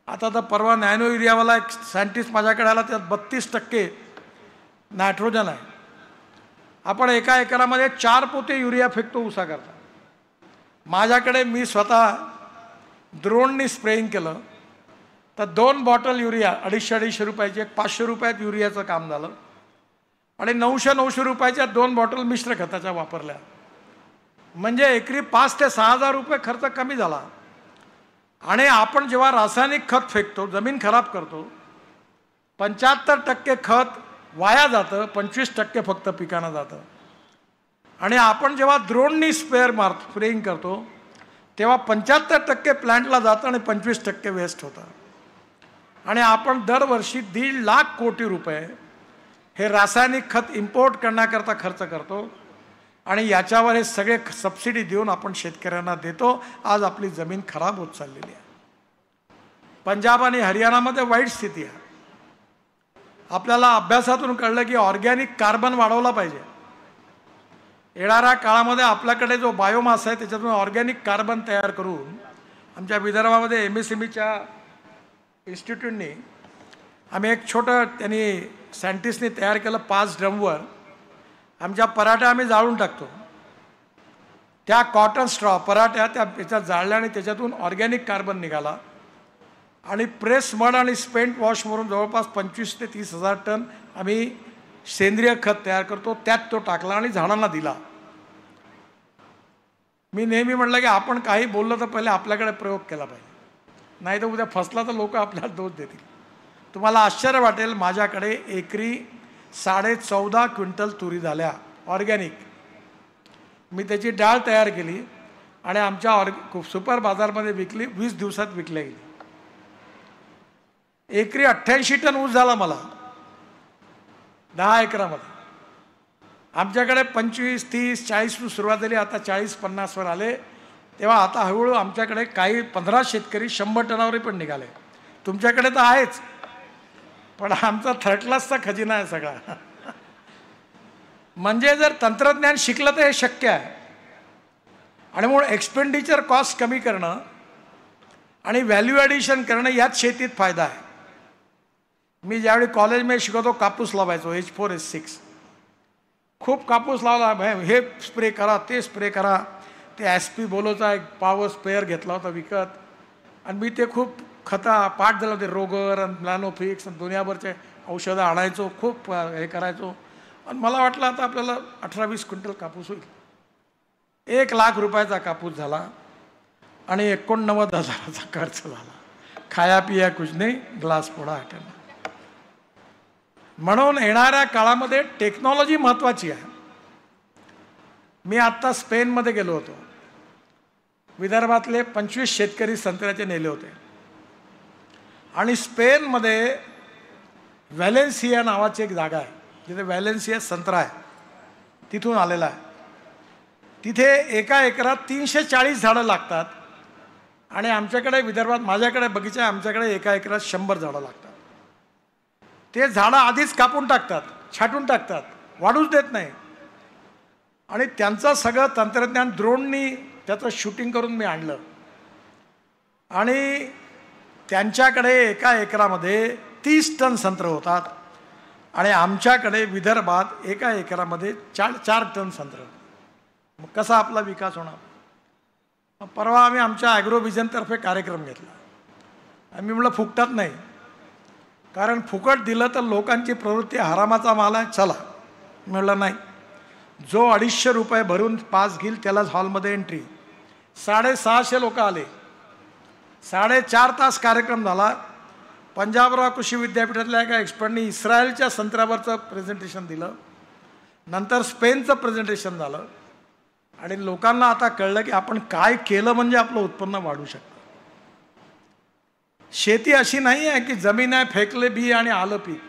आता तर परवा नॅनो युरियावाला एक सायंटिस्ट माझ्याकडे आला, त्यात 32% नायट्रोजन आहे. आपण एका एकरामध्ये 4 पोते युरिया फेकतो ऊसाकरता. माझ्याकडे मी स्वतः ड्रोननी स्प्रेइंग केलं तर 2 बॉटल युरिया 250-250 रुपयाची, एक 500 रुपयात युरियाचं काम झालं. आणि 900 रुपयाच्या 2 बॉटल मिश्र खताच्या वापरल्या. म्हणजे एकरी 5 ते 6,000 रुपये खर्च कमी झाला. आणि आपण जेव्हा रासायनिक खत फेकतो, जमीन खराब करतो, 75% खत वाया जातं, 25% फक्त पिकांना जातं. आणि आपण जेव्हा ड्रोननी स्प्रेइंग करतो तेव्हा 75% प्लांटला जातं आणि 25% वेस्ट होतं. आणि आपण दरवर्षी 1.5 लाख कोटी रुपये हे रासायनिक खत इम्पोर्ट करण्याकरता खर्च करतो. आणि याच्यावर हे सगळे सबसिडी देऊन आपण शेतकऱ्यांना देतो. आज आपली जमीन खराब होत चाललेली आहे. पंजाब आणि हरियाणामध्ये वाईट स्थिती आहे. आपल्याला अभ्यासातून कळलं की ऑर्गॅनिक कार्बन वाढवला पाहिजे. येणाऱ्या काळामध्ये आपल्याकडे जो बायोमास आहे त्याच्यातून ऑर्गॅनिक कार्बन तयार करून आमच्या विदर्भामध्ये MSMEच्या इन्स्टिट्यूटनी आम्ही एक छोटं, त्यांनी सायंटिस्टनी तयार केलं. 5 ड्रमवर आमच्या पराठ्या आम्ही जाळून टाकतो. त्या कॉटन स्ट्रॉ पराठ्या त्याच्यात जाळल्या आणि त्याच्यातून ऑर्गॅनिक कार्बन निघाला. आणि प्रेस मड आणि स्पेंट वॉशवरून जवळपास 25,000 ते 30,000 टन आम्ही सेंद्रिय खत तयार करतो. त्यात तो टाकला आणि झाडांना दिला. मी नेहमी म्हटलं की आपण काही बोललं तर पहिले आपल्याकडे प्रयोग केला पाहिजे. नाही तर उद्या फसला तर लोक आपल्याला दोष देतील. तुम्हाला आश्चर्य वाटेल, माझ्याकडे एकरी 14.5 क्विंटल तुरी झाल्या ऑर्गॅनिक. मी त्याची डाळ तयार केली आणि आमच्या सुपर बाजारमध्ये विकली. 20 दिवसात विकल्या गेली. एकरी 88 टन ऊस झाला मला 10 एकरामध्ये. आमच्याकडे 25, 30, 40 सुरुवात झाली, आता 40-50 वर आले. तेव्हा आता हळूहळू आमच्याकडे काही 15 शेतकरी 100 टनावरही पण निघाले. तुमच्याकडे तर आहेच, पण आमचा थर्ड क्लासचा खजिना आहे सगळा. म्हणजे जर तंत्रज्ञान शिकलं तर हे शक्य आहे. आणि म्हणून एक्सपेंडिचर कॉस्ट कमी करणं आणि व्हॅल्यू ॲडिशन करणं यात शेतीत फायदा आहे. मी ज्यावेळी कॉलेजमध्ये शिकवतो कापूस लावायचो, H4, H6. खूप कापूस लावला. हे स्प्रे करा, ते स्प्रे करा. ते SP बोलोचा एक पॉवर स्प्रेअर घेतला होता विकत, आणि मी ते खूप पाठ झालं होते. रोगर आणि प्लॅनोफिक्स आणि दुनियाभरचे औषधं आणायचो, खूप हे करायचो. आणि मला वाटलं आता आपल्याला 18-20 क्विंटल कापूस होईल. 1 लाख रुपयाचा कापूस झाला आणि 89,000चा खर्च झाला. खाया पिया कुछ नाही, ग्लास पोडा हटना. म्हणून येणाऱ्या काळामध्ये टेक्नॉलॉजी महत्त्वाची आहे. मी आत्ता स्पेनमध्ये गेलो होतो. विदर्भातले 25 शेतकरी संत्र्याचे नेले होते. आणि स्पेनमध्ये व्हॅलेन्सिया नावाची एक जागा आहे, जिथे व्हॅलेन्सिया संत्रा आहे, तिथून आलेला आहे. तिथे एका एकरात 340 झाडं लागतात. आणि आमच्याकडे विदर्भात, माझ्याकडे बगीचा आहे, आमच्याकडे एका एकरात 100 झाडं लागतात. ते झाडं आधीच कापून टाकतात, छाटून टाकतात, वाढूच देत नाही. आणि त्यांचं सगळं तंत्रज्ञान ड्रोननी त्याचं शूटिंग करून मी आणलं. आणि त्यांच्याकडे एका एकरामध्ये 30 टन संत्र होतात आणि आमच्याकडे विदर्भात एका एकरामध्ये 4 टन संत्र. मग कसा आपला विकास होणार? परवा आम्ही आमच्या ॲग्रोव्हिजनतर्फे कार्यक्रम घेतला. आम्ही म्हटलं फुकटात नाही, कारण फुकट दिलं तर लोकांची प्रवृत्ती हरामाचा माल आहे, चला. म्हटलं नाही, जो 250 रुपये भरून पास घेईल त्यालाच हॉलमध्ये एंट्री. 650 लोक आले. 4.5 तास कार्यक्रम झाला. पंजाबराव कृषी विद्यापीठातल्या एका एक्सपर्टनी इस्रायलच्या संत्र्यावरचं प्रेझेंटेशन दिलं. नंतर स्पेनचं प्रेझेंटेशन झालं. आणि लोकांना आता कळलं की आपण काय केलं म्हणजे आपलं उत्पन्न वाढू शकतं. शेती अशी नाही आहे की जमीन आहे, फेकले बी आणि आलं पीक.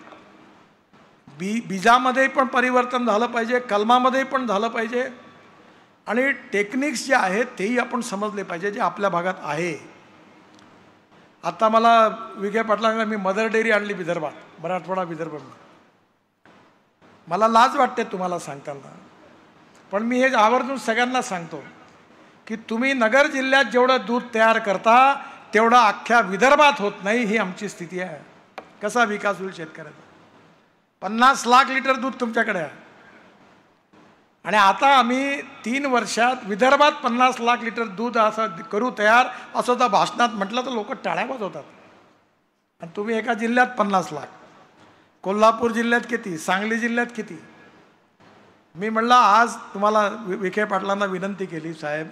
बीजामध्ये पण परिवर्तन झालं पाहिजे, कलमामध्ये पण झालं पाहिजे. आणि टेक्निक्स जे आहेत तेही आपण समजले पाहिजे, जे आपल्या भागात आहे. आता मला विखे पाटलांना मी मदर डेअरी आणली विदर्भात, मराठवाडा विदर्भ. मला लाज वाटते तुम्हाला सांगताना, पण मी हे आवर्जून सगळ्यांना सांगतो की तुम्ही नगर जिल्ह्यात जेवढं दूध तयार करता तेवढं अख्ख्या विदर्भात होत नाही. ही आमची स्थिती आहे. कसा विकास होईल शेतकऱ्याचा? 50 लाख लिटर दूध तुमच्याकडे आहे. आणि आता आम्ही 3 वर्षात विदर्भात 50 लाख लिटर दूध असं करू तयार, असं तर भाषणात म्हटलं तर लोक टाळ्या वाजवतात. आणि तुम्ही एका जिल्ह्यात 50 लाख. कोल्हापूर जिल्ह्यात किती, सांगली जिल्ह्यात किती? मी म्हटलं आज तुम्हाला विखे पाटलांना विनंती केली, साहेब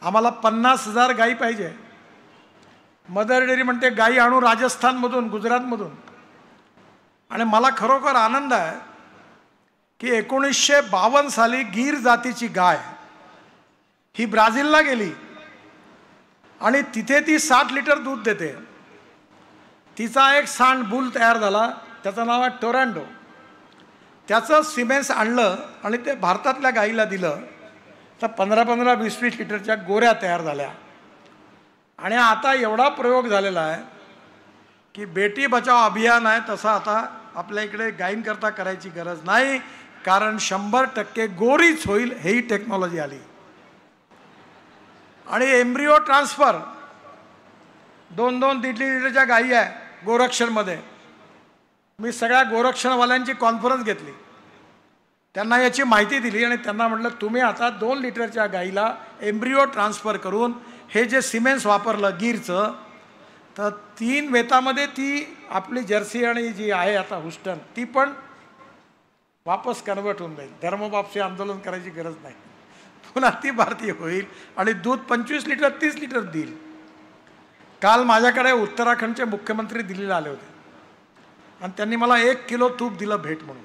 आम्हाला 50,000 गाई पाहिजे. मदर डेअरी म्हणते गाई आणू राजस्थानमधून, गुजरातमधून. आणि मला खरोखर आनंद आहे की 1952 साली गीर जातीची गाय ही ब्राझीलला गेली आणि तिथे ती 60 लिटर दूध देते. तिचा एक सांड बुल तयार झाला, त्याचं नाव आहे टोरॅन्डो. त्याचं सिमेंट्स आणलं आणि ते भारतातल्या गाईला दिलं तर 15-15, 20-20 लिटरच्या गोऱ्या तयार झाल्या. आणि आता एवढा प्रयोग झालेला आहे की बेटी बचाव अभियान आहे तसं आता आपल्या इकडे गायींकरता करायची गरज नाही, कारण 100% गोरीच होईल. हेही टेक्नॉलॉजी आली. आणि एम्ब्रिओ ट्रान्सफर 2-2, 1.5 लिटरच्या गायी आहे गोरक्षणमध्ये. मी सगळ्या गोरक्षणवाल्यांची कॉन्फरन्स घेतली, त्यांना याची माहिती दिली आणि त्यांना म्हटलं तुम्ही आता 2 लिटरच्या गाईला एम्ब्रिओ ट्रान्सफर करून हे जे सिमेंट्स वापरलं गिरचं, तर 3 वेतामध्ये ती आपली जर्सी आणि जी आहे आता हुस्टन ती पण वापस कन्वर्ट होऊन जाईल. धर्मवापसी आंदोलन करायची गरज नाही, पुन्हा ती भारतीय होईल आणि दूध 25 लिटर 30 लिटर देईल. काल माझ्याकडे उत्तराखंडचे मुख्यमंत्री दिल्लीला आले होते आणि त्यांनी मला 1 किलो तूप दिलं भेट म्हणून.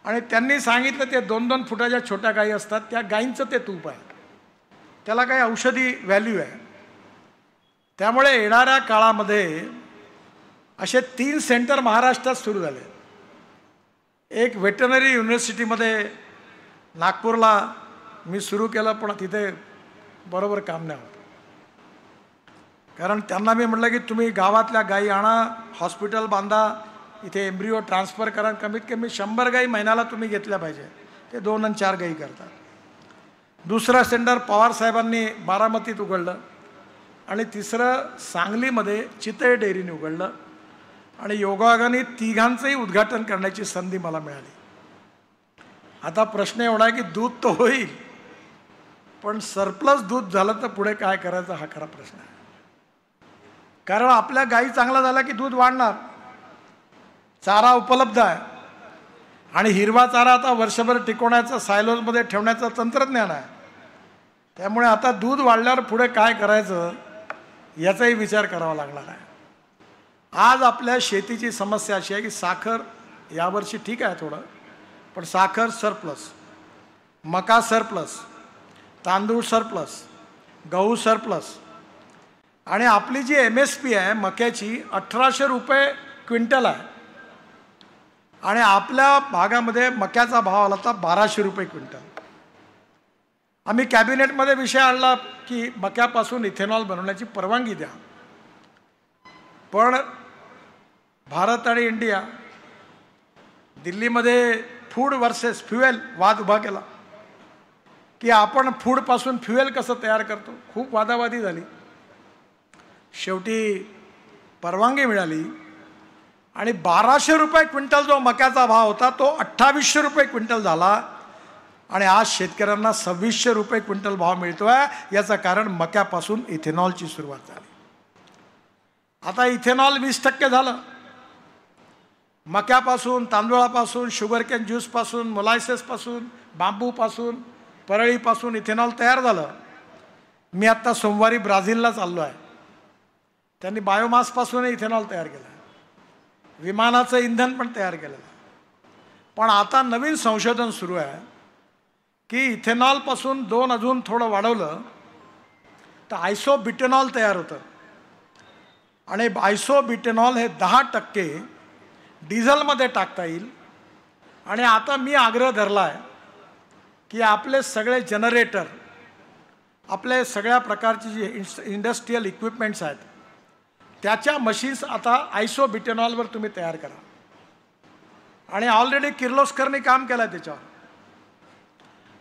आणि त्यांनी सांगितलं ते 2-2 फुटाच्या छोट्या गायी असतात, त्या गायींचं ते तूप आहे, त्याला काही औषधी व्हॅल्यू आहे. त्यामुळे येणाऱ्या काळामध्ये असे 3 सेंटर महाराष्ट्रात सुरू झाले. एक व्हेटरनरी युनिव्हर्सिटीमध्ये नागपूरला मी सुरू केलं, पण तिथे बरोबर काम नाही होत. कारण त्यांना मी म्हटलं की तुम्ही गावातल्या गायी आणा, हॉस्पिटल बांधा, इथे एम्ब्रिओ ट्रान्सफर करा, कमीत कमी 100 गायी महिन्याला तुम्ही घेतल्या पाहिजे. ते 2 आणि 4 गायी करतात. दुसरं सेंटर पवार साहेबांनी बारामतीत उघडलं आणि तिसरं सांगलीमध्ये चितळे डेअरीने उघडलं. आणि योगायोगाने तिघांचंही उद्घाटन करण्याची संधी मला मिळाली. आता प्रश्न एवढा आहे की दूध तर होईल, पण सरप्लस दूध झालं तर पुढे काय करायचं हा खरा प्रश्न आहे. कारण आपल्या गायी चांगला झाला की दूध वाढणार, चारा उपलब्ध आहे आणि हिरवा चारा आता वर्षभर टिकवण्याचं, सायलोजमध्ये ठेवण्याचं तंत्रज्ञान आहे. त्यामुळे आता दूध वाढल्यावर पुढे काय करायचं याचाही विचार करावा लागणार आहे. आज आपल्या शेतीची समस्या अशी आहे की साखर यावर्षी ठीक आहे थोडं, पण साखर सरप्लस, मका सरप्लस, तांदूळ सरप्लस, गहू सरप्लस. आणि आपली जी MSP आहे मक्याची 1800 रुपये क्विंटल आहे आणि आपल्या भागामध्ये मक्याचा भाव आला होता 1200 रुपये क्विंटल. आम्ही कॅबिनेटमध्ये विषय आणला की मक्यापासून इथेनॉल बनवण्याची परवानगी द्या, पण भारत आणि इंडिया दिल्लीमध्ये फूड वर्सेस फ्युएल वाद उभा केला की आपण फूडपासून फ्युएल कसं तयार करतो. खूप वादावादी झाली. शेवटी परवानगी मिळाली आणि 1200 रुपये क्विंटल जो मक्याचा भाव होता तो 2800 रुपये क्विंटल झाला आणि आज शेतकऱ्यांना 2600 रुपये क्विंटल भाव मिळतोय. याचं कारण मक्यापासून इथेनॉलची सुरुवात झाली. आता इथेनॉल 20% झालं. मक्यापासून, तांदूळापासून, शुगरकेन ज्यूसपासून, मोलायसेसपासून, बांबूपासून, परळीपासून इथेनॉल तयार झालं. मी आत्ता सोमवारी ब्राझीलला चाललो आहे. त्यांनी बायोमासपासून इथेनॉल तयार केलं आहे, विमानाचं इंधन पण तयार केलेलं आहे. पण आता नवीन संशोधन सुरू आहे की इथेनॉलपासून 2 अजून थोडं वाढवलं तर आयसोब्युटेनॉल तयार होतं आणि आयसोब्युटेनॉल हे 10% डिझेलमध्ये टाकता येईल. आणि आता मी आग्रह धरला आहे की आपले सगळे जनरेटर, आपले सगळ्या प्रकारची जी इंडस्ट्रीयल इक्विपमेंट्स आहेत त्याच्या मशीन्स आता आयसोब्युटेनॉलवर तुम्ही तयार करा. आणि ऑलरेडी किर्लोस्करने काम केलं आहे त्याच्यावर.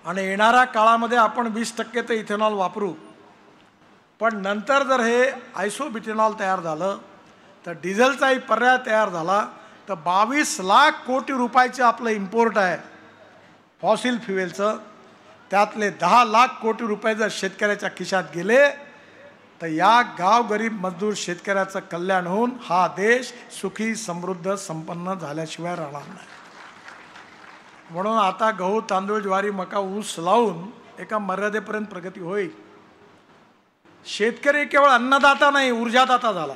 आणि येणाऱ्या काळामध्ये आपण 20% तर इथेनॉल वापरू, पण नंतर जर हे आयसोब्युटेनॉल तयार झालं तर डिझेलचाही पर्याय तयार झाला तर 22 लाख कोटी रुपयाचं आपलं इम्पोर्ट आहे फॉसिल फ्युएलचं. त्यातले 10 लाख कोटी रुपये जर शेतकऱ्याच्या खिशात गेले तर या गावगरीब मजदूर शेतकऱ्याचं कल्याण होऊन हा देश सुखी, समृद्ध, संपन्न झाल्याशिवाय राहणार नाही. म्हणून आता गहू, तांदूळ, ज्वारी, मका, ऊस लावून एका मर्यादेपर्यंत प्रगती होईल. शेतकरी केवळ अन्नदाता नाही, ऊर्जादाता झाला.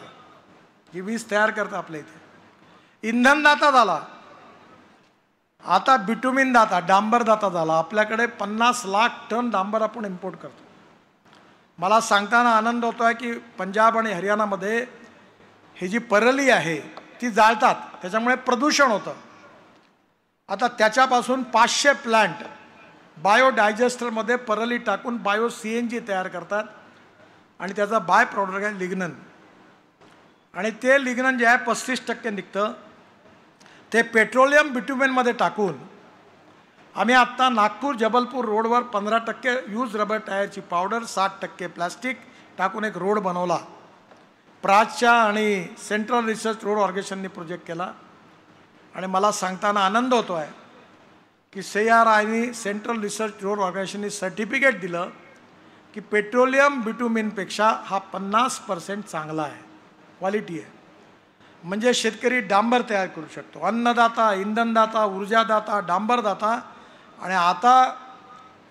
ही वीज तयार करतं आपल्या इथे. इंधनदाता झाला. आता बिटुमिन दाता, डांबरदाता झाला. आपल्याकडे 50 लाख टन डांबर आपण इम्पोर्ट करतो. मला सांगताना आनंद होतो आहे की पंजाब आणि हरियाणामध्ये ही जी परली आहे ती जाळतात, त्याच्यामुळे प्रदूषण होतं. आता त्याच्यापासून 500 प्लांट बायोडायजेस्टरमध्ये परली टाकून बायो CNG तयार करतात आणि त्याचा बाय प्रॉडक्ट आहे लिग्नन. आणि ते लिग्नन जे आहे 35% निघतं, ते पेट्रोलियम बिट्युमेनमध्ये टाकून आम्ही आत्ता नागपूर जबलपूर रोडवर 15% यूज रबर टायरची पावडर, 60% प्लास्टिक टाकून एक रोड बनवला. प्राजच्या आणि सेंट्रल रिसर्च रोड ऑर्गेनायझेशनने प्रोजेक्ट केला. आणि मला सांगताना आनंद होतो आहे की CRIने सेंट्रल रिसर्च रोड ऑर्गनायझेशनने सर्टिफिकेट दिलं की पेट्रोलियम बिट्युमिनपेक्षा हा 50% चांगला आहे, क्वालिटी आहे. म्हणजे शेतकरी डांबर तयार करू शकतो. अन्नदाता, इंधनदाता, ऊर्जादाता, डांबरदाता. आणि आता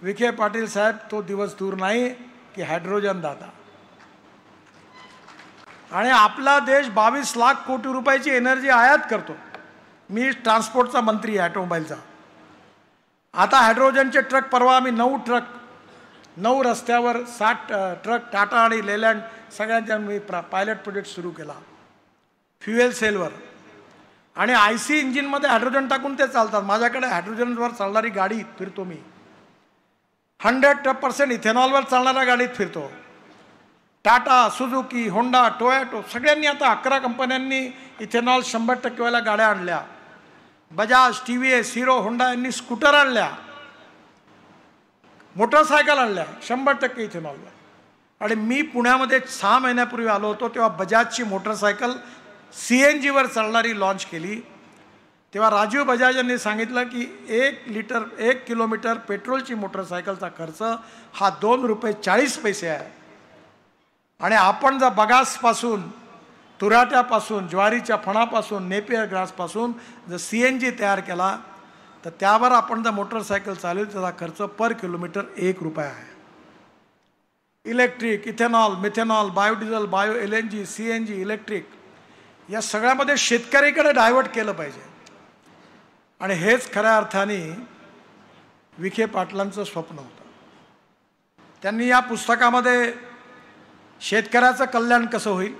विखे पाटील साहेब तो दिवस दूर नाही की हायड्रोजन दाता. आणि आपला देश 22 लाख कोटी रुपयाची एनर्जी आयात करतो. मी ट्रान्सपोर्टचा मंत्री आहे, ऑटोमोबाईलचा. आता हायड्रोजनचे ट्रक, परवा आम्ही 9 रस्त्यावर 60 ट्रक टाटा आणि लेलँड सगळ्यांच्या मी पायलट प्रोजेक्ट सुरू केला फ्युएल सेलवर. आणि IC इंजिनमध्ये हायड्रोजन टाकून ते चालतात. माझ्याकडे हायड्रोजनवर चालणारी गाडी फिरतो मी. 100% इथेनॉलवर चालणाऱ्या गाडीत फिरतो. टाटा, सुझुकी, होंडा, टोयोटो सगळ्यांनी आता 11 कंपन्यांनी इथेनॉल 100% वाल्या गाड्या आणल्या. बजाज, TVS, हिरो, होंडा यांनी स्कूटर आणल्या, मोटरसायकल आणल्या 100% इथेनॉलवर. आणि मी पुण्यामध्ये 6 महिन्यापूर्वी आलो होतो, तेव्हा बजाजची मोटरसायकल CNG वर चालणारी लॉन्च केली. तेव्हा राजीव बजाज यांनी सांगितलं की 1 किलोमीटर पेट्रोलची मोटरसायकलचा खर्च हा ₹2.40 आहे. आणि आपण जर बगासपासून, तुराट्यापासून, ज्वारीच्या फणापासून, नेपियर ग्रासपासून जर CNG तयार केला तर त्यावर आपण जर मोटरसायकल चालवली त्याचा खर्च पर किलोमीटर ₹1 आहे. Electric, ethanol, methanol, biodiesel, bio LNG, CNG, electric या सगळ्यामध्ये शेतकऱ्याकडे डायव्हर्ट केलं पाहिजे. आणि हेच खऱ्या अर्थाने विखे पाटलांचं स्वप्न होतं. त्यांनी या पुस्तकामध्ये शेतकऱ्याचं कल्याण कसं होईल,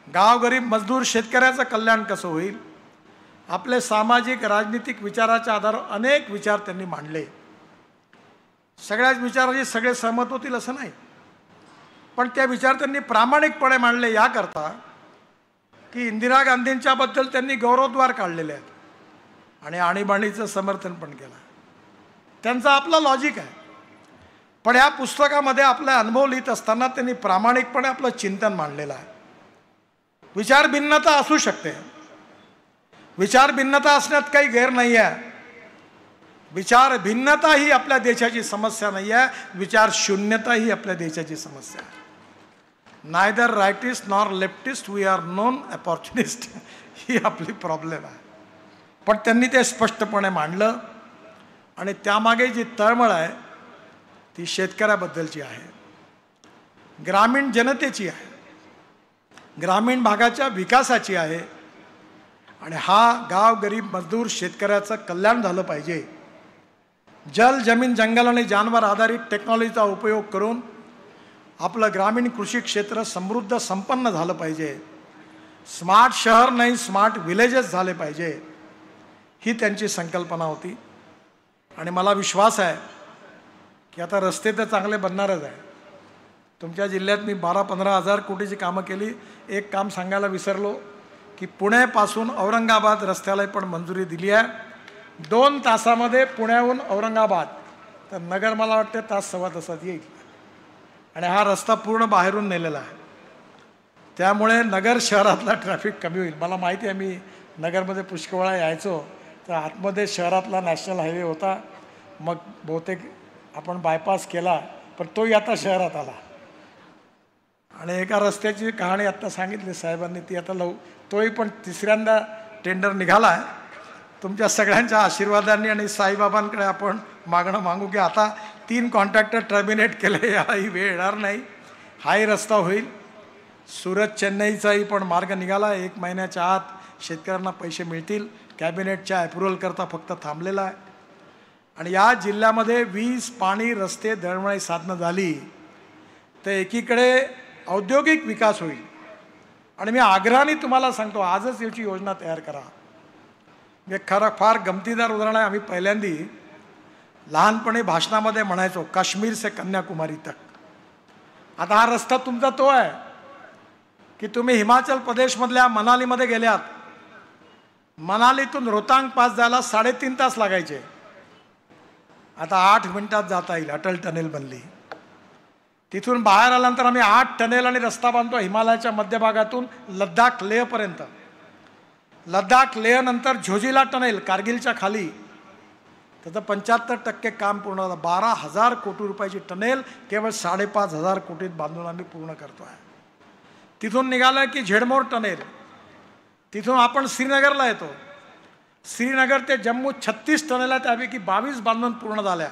गावगरीब मजदूर शेतकऱ्याचं कल्याण कसं होईल, आपले सामाजिक राजनीतिक विचाराच्या आधारावर अनेक विचार त्यांनी मांडले. सगळ्याच विचारांशी सगळे सहमत होतील असं नाही, पण त्या विचार त्यांनी प्रामाणिकपणे मांडले याकरता की इंदिरा गांधींच्याबद्दल त्यांनी गौरवोद्गार काढलेले आहेत आणि आणीबाणीचं समर्थन पण केलं. त्यांचा आपला लॉजिक आहे. पण या पुस्तकामध्ये आपला अनुभव लिहित असताना त्यांनी प्रामाणिकपणे आपलं चिंतन मांडलेलं आहे. विचार भिन्नता असू शकते, विचार भिन्नता असण्यात काही गैर नाही आहे. विचार भिन्नता ही आपल्या देशाची समस्या नाही आहे, विचार शून्यता ही आपल्या देशाची समस्या आहे. Neither rightist nor leftist, we are non opportunist ही आपली प्रॉब्लेम आहे. पण त्यांनी ते स्पष्टपणे मांडलं आणि त्यामागे जी तळमळ आहे ती शेतकऱ्याबद्दलची आहे, ग्रामीण जनतेची आहे, ग्रामीण भागाच्या विकासाची आहे. आणि हा गाव गरीब मजदूर शेतकऱ्याचं कल्याण झालं पाहिजे. जल, जमीन, जंगल आणि जानवर आधारित टेक्नॉलॉजीचा उपयोग करून आपलं ग्रामीण कृषी क्षेत्र समृद्ध संपन्न झालं पाहिजे. स्मार्ट शहर नाही, स्मार्ट विलेजेस झाले पाहिजे, ही त्यांची संकल्पना होती. आणि मला विश्वास आहे की आता रस्ते तर चांगले बनणारच आहे. तुमच्या जिल्ह्यात मी 12-15 हजार कोटीची कामं केली. एक काम सांगायला विसरलो की पुण्यापासून औरंगाबाद रस्त्याला पण मंजुरी दिली आहे. 2 तासामध्ये पुण्याहून औरंगाबाद तर नगर मला वाटतं तास सव्वा तासात येईल. आणि हा रस्ता पूर्ण बाहेरून नेलेला आहे, त्यामुळे नगर शहरातला ट्रॅफिक कमी होईल. मला माहिती आहे, मी नगरमध्ये पुष्कळ वेळा यायचो तर आतमध्ये शहरातला नॅशनल हायवे होता, मग बहुतेक आपण बायपास केला, पण तोही आता शहरात आला. आणि एका रस्त्याची कहाणी आत्ता सांगितली साहेबांनी, ती आता तोही पण 3ऱ्यांदा टेंडर निघाला आहे. तुमच्या सगळ्यांच्या आशीर्वादांनी आणि साईबाबांकडे आपण मागणं मागू की आता 3 कॉन्ट्रॅक्टर टर्मिनेट केले, याही वेळ येणार नाही, हाही रस्ता होईल. सुरत चेन्नईचाही पण मार्ग निघाला. 1 महिन्याच्या आत शेतकऱ्यांना पैसे मिळतील. कॅबिनेटच्या अप्रुव्हल करता फक्त थांबलेला आहे. आणि या जिल्ह्यामध्ये वीज, पाणी, रस्ते, दळणवळणाची साधनं झाली तर एकीकडे औद्योगिक विकास होईल. आणि मी आग्रहाने तुम्हाला सांगतो, आजच याची योजना तयार करा. खरं फार गमतीदार उदाहरण आहे. आम्ही पहिल्यांदी लहानपणी भाषणामध्ये म्हणायचो काश्मीर से कन्याकुमारी तक. आता हा रस्ता तुमचा तो आहे की तुम्ही हिमाचल प्रदेशमधल्या मनालीमध्ये गेल्यात, मनालीतून रोहतांग पास जायला 3.5 तास लागायचे, आता 8 मिनिटात जाता येईल. अटल टनेल बनली. तिथून बाहेर आल्यानंतर आम्ही 8 टनेल आणि रस्ता बांधतो हिमालयाच्या मध्यभागातून लद्दाख लेहपर्यंत. लद्दाख लेह नंतर झोजिला टनेल कारगिलच्या खाली, त्याचं 75% काम पूर्ण झालं. 12,000 कोटी रुपयाची टनेल केवळ 5,500 कोटीत बांधून आम्ही पूर्ण करतो आहे. तिथून निघालं की झेडमोर टनेल, तिथून आपण श्रीनगरला येतो. श्रीनगर ते जम्मू 36 टनेल आहे, त्यापैकी 22 बांधून पूर्ण झाल्या.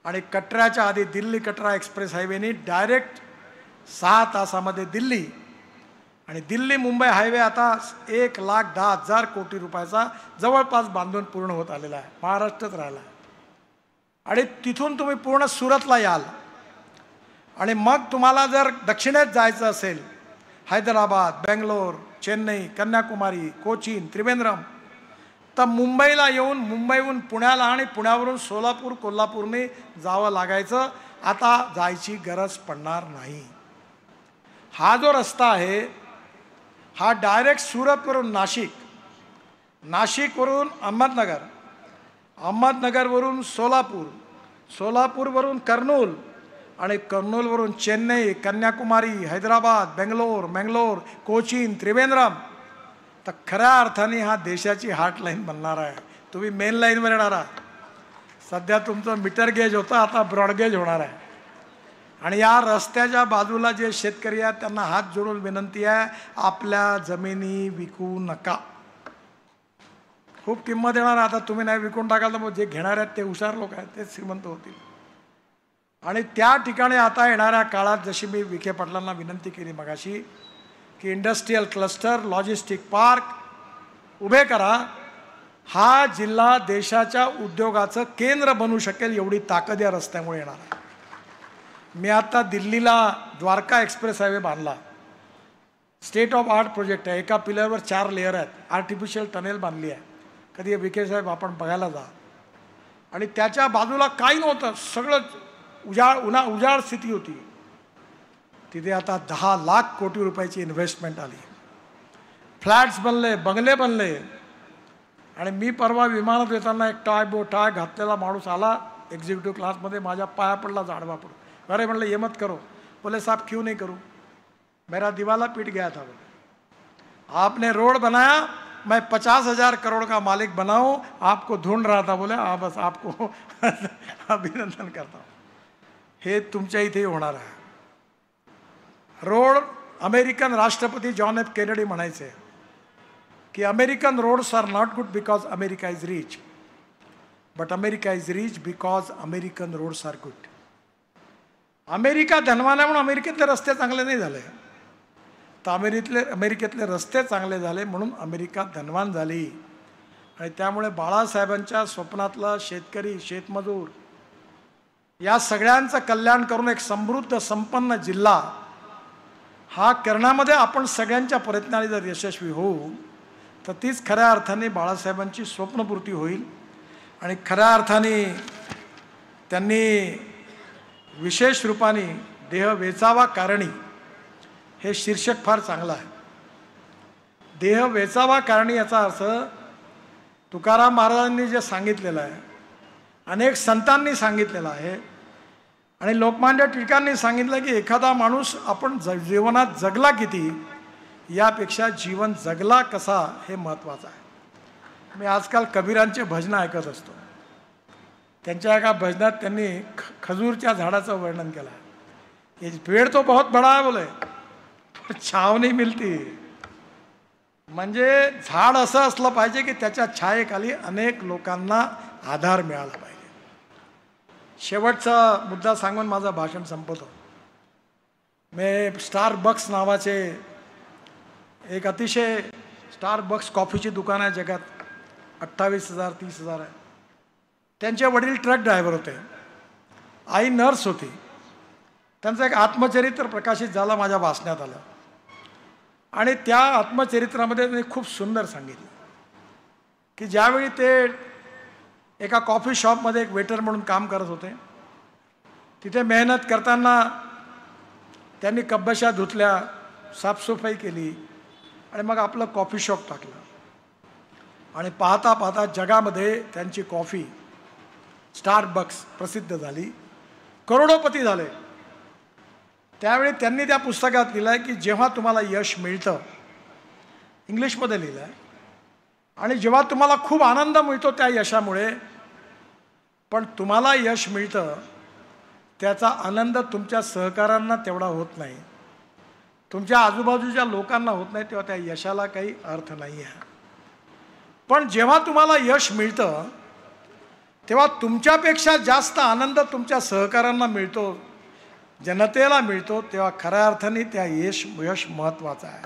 आणि कटराच्या आधी दिल्ली कटरा एक्सप्रेस हायवेने डायरेक्ट 6 तासामध्ये दिल्ली आणि दिल्ली मुंबई हायवे आता 1,10,000 कोटी रुपयाचा जवळपास बांधून पूर्ण होत आलेला आहे, महाराष्ट्रात राहिला आहे. आणि तिथून तुम्ही पूर्ण सुरतला याल आणि मग तुम्हाला जर दक्षिणेत जायचं असेल, हैदराबाद, बेंगलोर, चेन्नई, कन्याकुमारी, कोचीन, त्रिवेंद्रम, तर मुंबईला येऊन मुंबईहून पुण्याला आणि पुण्यावरून सोलापूर, कोल्हापूरने जावं लागायचं. आता जायची गरज पडणार नाही. हा जो रस्ता आहे हा डायरेक्ट सुरतवरून नाशिक, नाशिकवरून अहमदनगर, अहमदनगरवरून सोलापूर, सोलापूरवरून कर्नूल आणि कर्नूलवरून चेन्नई, कन्याकुमारी, हैदराबाद, बेंगलोर, मंगलोर, कोचीन, त्रिवेंद्रम. तर खऱ्या अर्थाने हा देशाची हार्ट लाईन बनणार आहे. तुम्ही मेन लाईनवर येणार आहात. सध्या तुमचं मीटर गेज होतं, आता ब्रॉड गेज होणार आहे. आणि या रस्त्याच्या बाजूला जे शेतकरी आहेत त्यांना हात जोडून विनंती आहे, आपल्या जमिनी विकू नका. खूप किंमत येणार. आता तुम्ही नाही विकून टाकाल तर मग जे घेणार आहेत ते हुशार लोक आहेत, ते श्रीमंत होतील. आणि त्या ठिकाणी आता येणाऱ्या काळात जशी मी विखे पाटलांना विनंती केली मगाशी की इंडस्ट्रीयल क्लस्टर, लॉजिस्टिक पार्क उभे करा. हा जिल्हा देशाच्या उद्योगाचं केंद्र बनू शकेल एवढी ताकद या रस्त्यामुळे येणार आहे. मी आता दिल्लीला द्वारका एक्सप्रेस हायवे बांधला. स्टेट ऑफ आर्ट प्रोजेक्ट आहे. एका पिलरवर 4 लेअर आहेत. आर्टिफिशियल टनेल बांधली आहे. कधी विखे साहेब आपण बघायला जा. आणि त्याच्या बाजूला काही नव्हतं, सगळं उजाड स्थिती होती. तिथे आता 10 लाख कोटी रुपयाची इन्व्हेस्टमेंट आली. फ्लॅट्स बनले, बंगले बनले. आणि मी परवा विमानात येताना एक टाय घातलेला माणूस आला एग्जीक्यूटिव क्लासमध्ये, माझ्या पाया पडला, जाडवा पडून. अरे म्हणलं ये मत करो. बोले साहब क्यों नहीं करूँ, मेरा दिवाला पीट गया था. बोले आपने रोड बनाया, मैं 50,000 करोड़ का मालिक बनाऊं, आपको ढूंढ रहा था. बोले हाँ बस आपको अभिनंदन करता हूँ. हे तुमच्या इथे होणार आहे. रोड अमेरिकन राष्ट्रपती जॉन एफ केनेडी म्हणायचे की American roads are not good because America is rich, but America is rich because American roads are good. America धनवान आहे म्हणून अमेरिकेतले रस्ते चांगले नाही झाले, तर अमेरिकेतले रस्ते चांगले झाले म्हणून अमेरिका धनवान झाली. आणि त्यामुळे बाळासाहेबांच्या स्वप्नातला शेतकरी, शेतमजूर या सगळ्यांचं कल्याण करून एक समृद्ध संपन्न जिल्हा हा करण्यामध्ये आपण सगळ्यांच्या प्रयत्नाने जर यशस्वी होऊ तर तीच खऱ्या अर्थाने बाळासाहेबांची स्वप्नपूर्ती होईल. आणि खऱ्या अर्थाने त्यांनी विशेष रूपाने देह वेचावा कारणी हे शीर्षक फार चांगलं आहे. देह वेचावा कारणी याचा अर्थ तुकाराम महाराजांनी जे सांगितलेलं आहे, अनेक संतांनी सांगितलेलं आहे आणि लोकमान्य टिळकांनी सांगितलं की एखादा माणूस आपण जीवनात जगला किती यापेक्षा जीवन जगला कसा हे महत्त्वाचं आहे. मी आजकाल कबीरांचे भजनं ऐकत असतो. त्यांच्या एका भजनात त्यांनी खजूरच्या झाडाचं वर्णन केलं आहे. ये पेड़ तो बहुत बड़ा है बोले, छाव नाही मिळती. म्हणजे झाड असं असलं पाहिजे की त्याच्या छायेखाली अनेक लोकांना आधार मिळाला पाहिजे. शेवटचा मुद्दा सांगून माझं भाषण संपवतो. मी स्टारबक्स नावाचे एक अतिशय स्टारबक्स कॉफीची दुकान आहे जगात, 28,000 30,000 आहे. त्यांचे वडील ट्रक ड्रायव्हर होते, आई नर्स होती. त्यांचं एक आत्मचरित्र प्रकाशित झालं, माझ्या वाचण्यात आलं. आणि त्या आत्मचरित्रामध्ये त्यांनी खूप सुंदर सांगितलं की ज्यावेळी ते एका कॉफी शॉपमध्ये एक वेटर म्हणून काम करत होते, तिथे मेहनत करताना त्यांनी कब्बशा धुतल्या, साफसफाई केली आणि मग आपलं कॉफी शॉप टाकलं. आणि पाहता पाहता जगामध्ये त्यांची कॉफी स्टारबक्स प्रसिद्ध झाली, करोडोपती झाले. त्यावेळी त्यांनी त्या पुस्तकात लिहिलं आहे की जेव्हा तुम्हाला यश मिळतं, इंग्लिशमध्ये लिहिलं आहे, आणि जेव्हा तुम्हाला खूप आनंद मिळतो त्या यशामुळे, पण तुम्हाला यश मिळतं त्याचा आनंद तुमच्या सहकाऱ्यांना तेवढा होत नाही, तुमच्या आजूबाजूच्या लोकांना होत नाही, तेव्हा त्या यशाला काही अर्थ नाही आहे. पण जेव्हा तुम्हाला यश मिळतं तेव्हा तुमच्यापेक्षा जास्त आनंद तुमच्या सहकाऱ्यांना मिळतो, जनतेला मिळतो, तेव्हा खऱ्या अर्थाने त्या यश महत्त्वाचं आहे.